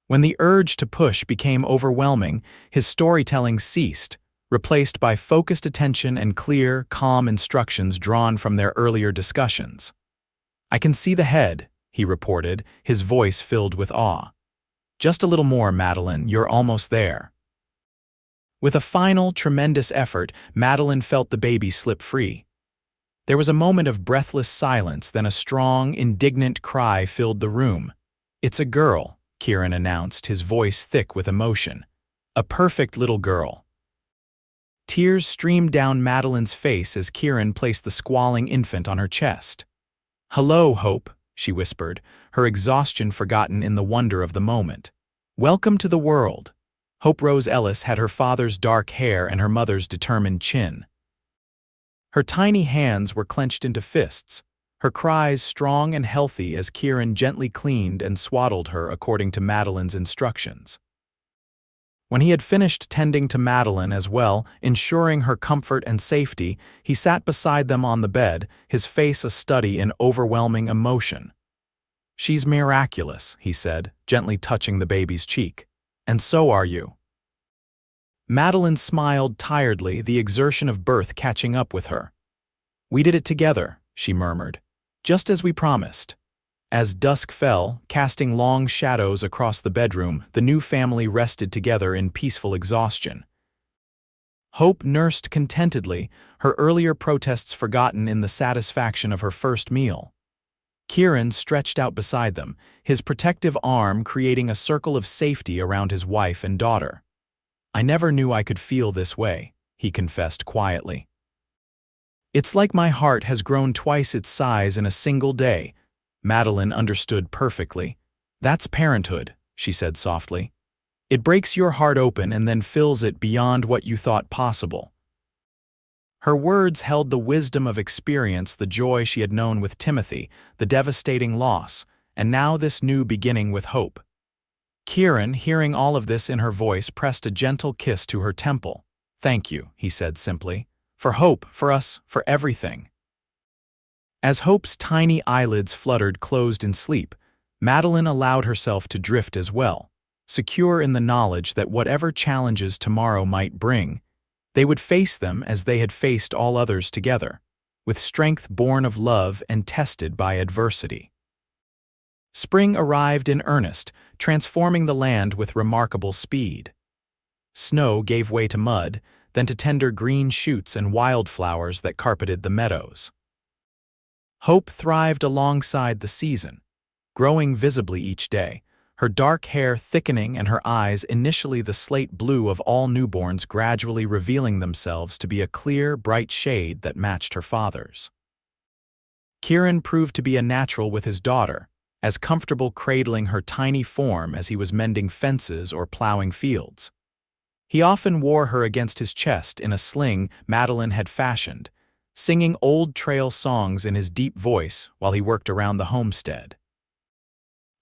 When the urge to push became overwhelming, his storytelling ceased, replaced by focused attention and clear, calm instructions drawn from their earlier discussions. "I can see the head," he reported, his voice filled with awe. "Just a little more, Madeline, you're almost there." With a final, tremendous effort, Madeline felt the baby slip free. There was a moment of breathless silence, then a strong, indignant cry filled the room. "It's a girl," Kieran announced, his voice thick with emotion. "A perfect little girl." Tears streamed down Madeline's face as Kieran placed the squalling infant on her chest. "Hello, Hope," she whispered, her exhaustion forgotten in the wonder of the moment. "Welcome to the world." Hope Rose Ellis had her father's dark hair and her mother's determined chin. Her tiny hands were clenched into fists, her cries strong and healthy as Kieran gently cleaned and swaddled her according to Madeline's instructions. When he had finished tending to Madeline as well, ensuring her comfort and safety, he sat beside them on the bed, his face a study in overwhelming emotion. "She's miraculous," he said, gently touching the baby's cheek. "And so are you." Madeline smiled tiredly, the exertion of birth catching up with her. "We did it together," she murmured, "just as we promised." As dusk fell, casting long shadows across the bedroom, the new family rested together in peaceful exhaustion. Hope nursed contentedly, her earlier protests forgotten in the satisfaction of her first meal. Kieran stretched out beside them, his protective arm creating a circle of safety around his wife and daughter. "I never knew I could feel this way," he confessed quietly. "It's like my heart has grown twice its size in a single day." Madeline understood perfectly. "That's parenthood," she said softly. "It breaks your heart open and then fills it beyond what you thought possible." Her words held the wisdom of experience, the joy she had known with Timothy, the devastating loss, and now this new beginning with hope. Kieran, hearing all of this in her voice, pressed a gentle kiss to her temple. "Thank you," he said simply. "For hope, for us, for everything." As Hope's tiny eyelids fluttered closed in sleep, Madeline allowed herself to drift as well, secure in the knowledge that whatever challenges tomorrow might bring, they would face them as they had faced all others together, with strength born of love and tested by adversity. Spring arrived in earnest, transforming the land with remarkable speed. Snow gave way to mud, then to tender green shoots and wildflowers that carpeted the meadows. Hope thrived alongside the season, growing visibly each day, her dark hair thickening and her eyes, initially the slate blue of all newborns, gradually revealing themselves to be a clear, bright shade that matched her father's. Kieran proved to be a natural with his daughter, as comfortable cradling her tiny form as he was mending fences or plowing fields. He often wore her against his chest in a sling Madeline had fashioned, singing old trail songs in his deep voice while he worked around the homestead.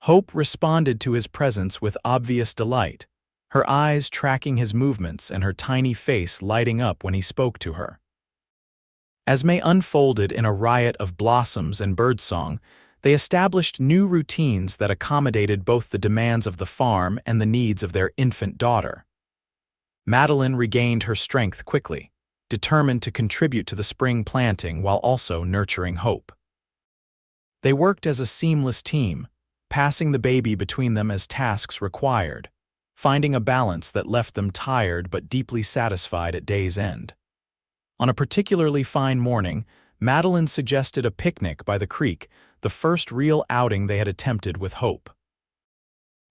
Hope responded to his presence with obvious delight, her eyes tracking his movements and her tiny face lighting up when he spoke to her. As May unfolded in a riot of blossoms and birdsong, they established new routines that accommodated both the demands of the farm and the needs of their infant daughter. Madeline regained her strength quickly, determined to contribute to the spring planting while also nurturing Hope. They worked as a seamless team, passing the baby between them as tasks required, finding a balance that left them tired but deeply satisfied at day's end. On a particularly fine morning, Madeline suggested a picnic by the creek, the first real outing they had attempted with Hope.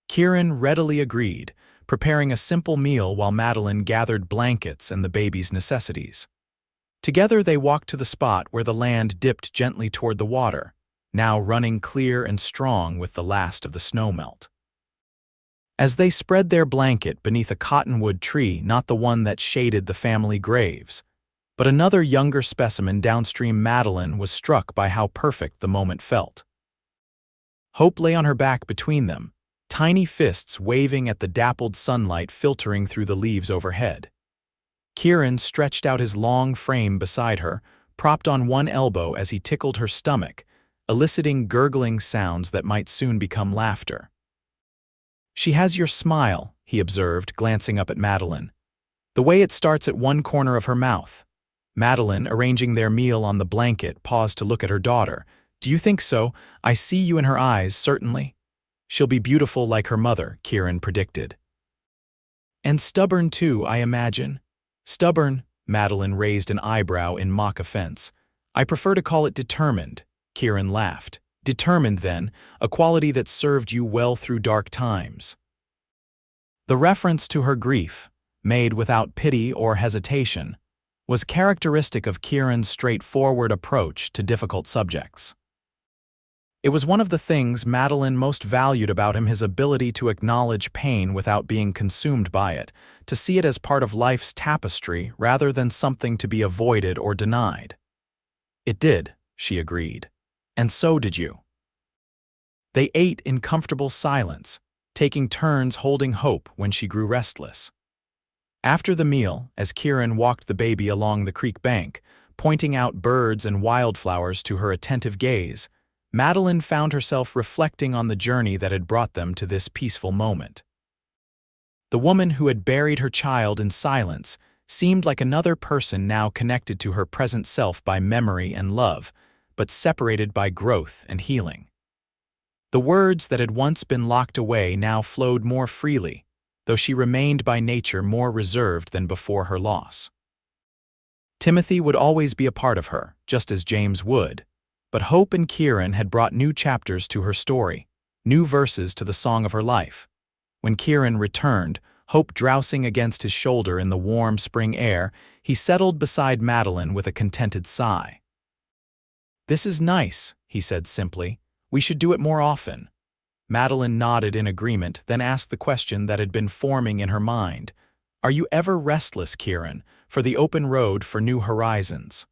Kieran readily agreed, preparing a simple meal while Madeline gathered blankets and the baby's necessities. Together they walked to the spot where the land dipped gently toward the water, now running clear and strong with the last of the snowmelt. As they spread their blanket beneath a cottonwood tree, not the one that shaded the family graves, but another younger specimen downstream, Madeline was struck by how perfect the moment felt. Hope lay on her back between them, tiny fists waving at the dappled sunlight filtering through the leaves overhead. Kieran stretched out his long frame beside her, propped on one elbow as he tickled her stomach, eliciting gurgling sounds that might soon become laughter. "She has your smile," he observed, glancing up at Madeline. "The way it starts at one corner of her mouth." Madeline, arranging their meal on the blanket, paused to look at her daughter. "Do you think so? I see you in her eyes, certainly." "She'll be beautiful like her mother," Kieran predicted. "And stubborn too, I imagine." "Stubborn?" Madeline raised an eyebrow in mock offense. "I prefer to call it determined." Kieran laughed. "Determined, then, a quality that served you well through dark times." The reference to her grief, made without pity or hesitation, was characteristic of Kieran's straightforward approach to difficult subjects. It was one of the things Madeline most valued about him, his ability to acknowledge pain without being consumed by it, to see it as part of life's tapestry rather than something to be avoided or denied. "It did," she agreed. And so did you. They ate in comfortable silence, taking turns holding Hope when she grew restless. After the meal, as Kieran walked the baby along the creek bank, pointing out birds and wildflowers to her attentive gaze, Madeline found herself reflecting on the journey that had brought them to this peaceful moment. The woman who had buried her child in silence seemed like another person now connected to her present self by memory and love, but separated by growth and healing. The words that had once been locked away now flowed more freely, though she remained by nature more reserved than before her loss. Timothy would always be a part of her, just as James would, but Hope and Kieran had brought new chapters to her story, new verses to the song of her life. When Kieran returned, Hope drowsing against his shoulder in the warm spring air, he settled beside Madeline with a contented sigh. "This is nice," he said simply. "We should do it more often." Madeline nodded in agreement, then asked the question that had been forming in her mind. "Are you ever restless, Kieran, for the open road for new horizons?"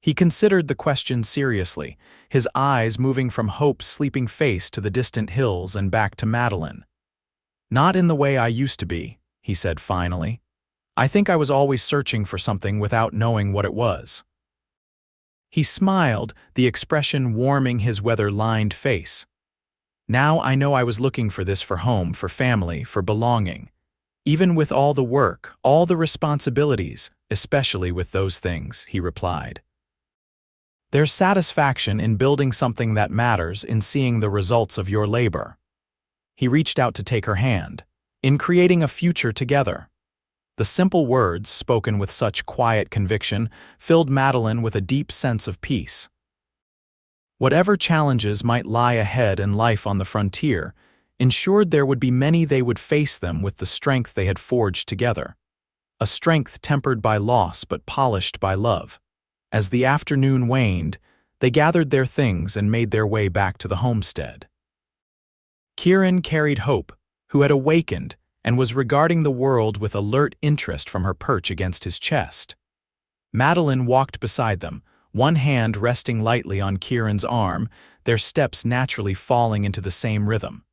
He considered the question seriously, his eyes moving from Hope's sleeping face to the distant hills and back to Madeline. "Not in the way I used to be," he said finally. "I think I was always searching for something without knowing what it was." He smiled, the expression warming his weather-lined face. "Now I know I was looking for this, for home, for family, for belonging. Even with all the work, all the responsibilities, especially with those things," he replied. "There's satisfaction in building something that matters, in seeing the results of your labor." He reached out to take her hand. "In creating a future together." The simple words, spoken with such quiet conviction, filled Madeline with a deep sense of peace. Whatever challenges might lie ahead in life on the frontier, ensured there would be many, they would face them with the strength they had forged together. A strength tempered by loss but polished by love. As the afternoon waned, they gathered their things and made their way back to the homestead. Kieran carried Hope, who had awakened and was regarding the world with alert interest from her perch against his chest. Madeline walked beside them, one hand resting lightly on Kieran's arm, their steps naturally falling into the same rhythm.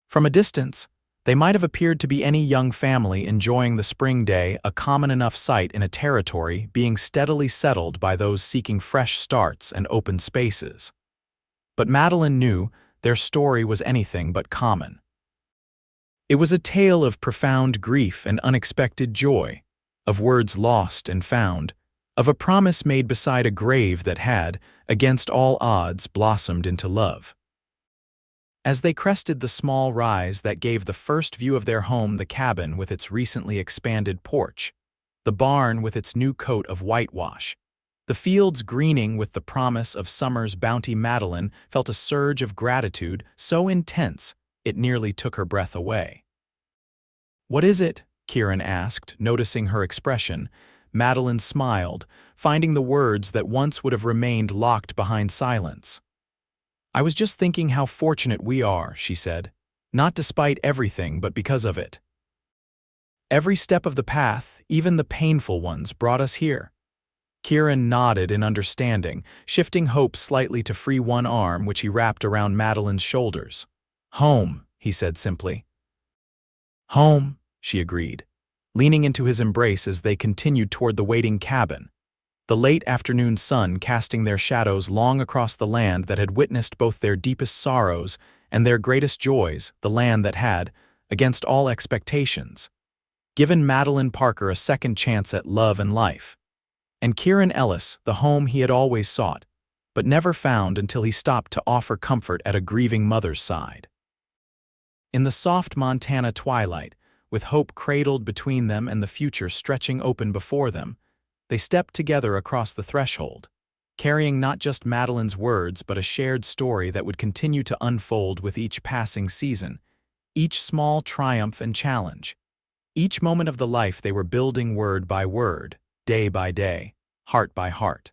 From a distance, they might have appeared to be any young family enjoying the spring day, a common enough sight in a territory being steadily settled by those seeking fresh starts and open spaces. But Madeline knew their story was anything but common. It was a tale of profound grief and unexpected joy, of words lost and found, of a promise made beside a grave that had, against all odds, blossomed into love. As they crested the small rise that gave the first view of their home, the cabin with its recently expanded porch, the barn with its new coat of whitewash, the fields greening with the promise of summer's bounty, Madeline felt a surge of gratitude so intense it nearly took her breath away. "What is it?" Kieran asked, noticing her expression. Madeline smiled, finding the words that once would have remained locked behind silence. "I was just thinking how fortunate we are," she said, "not despite everything, but because of it. Every step of the path, even the painful ones, brought us here." Kieran nodded in understanding, shifting Hope slightly to free one arm which he wrapped around Madeline's shoulders. "Home," he said simply. "Home," she agreed, leaning into his embrace as they continued toward the waiting cabin, the late afternoon sun casting their shadows long across the land that had witnessed both their deepest sorrows and their greatest joys, the land that had, against all expectations, given Madeline Parker a second chance at love and life, and Kieran Ellis the home he had always sought, but never found until he stopped to offer comfort at a grieving mother's side. In the soft Montana twilight, with hope cradled between them and the future stretching open before them, they stepped together across the threshold, carrying not just Madeline's words but a shared story that would continue to unfold with each passing season, each small triumph and challenge, each moment of the life they were building word by word, day by day, heart by heart.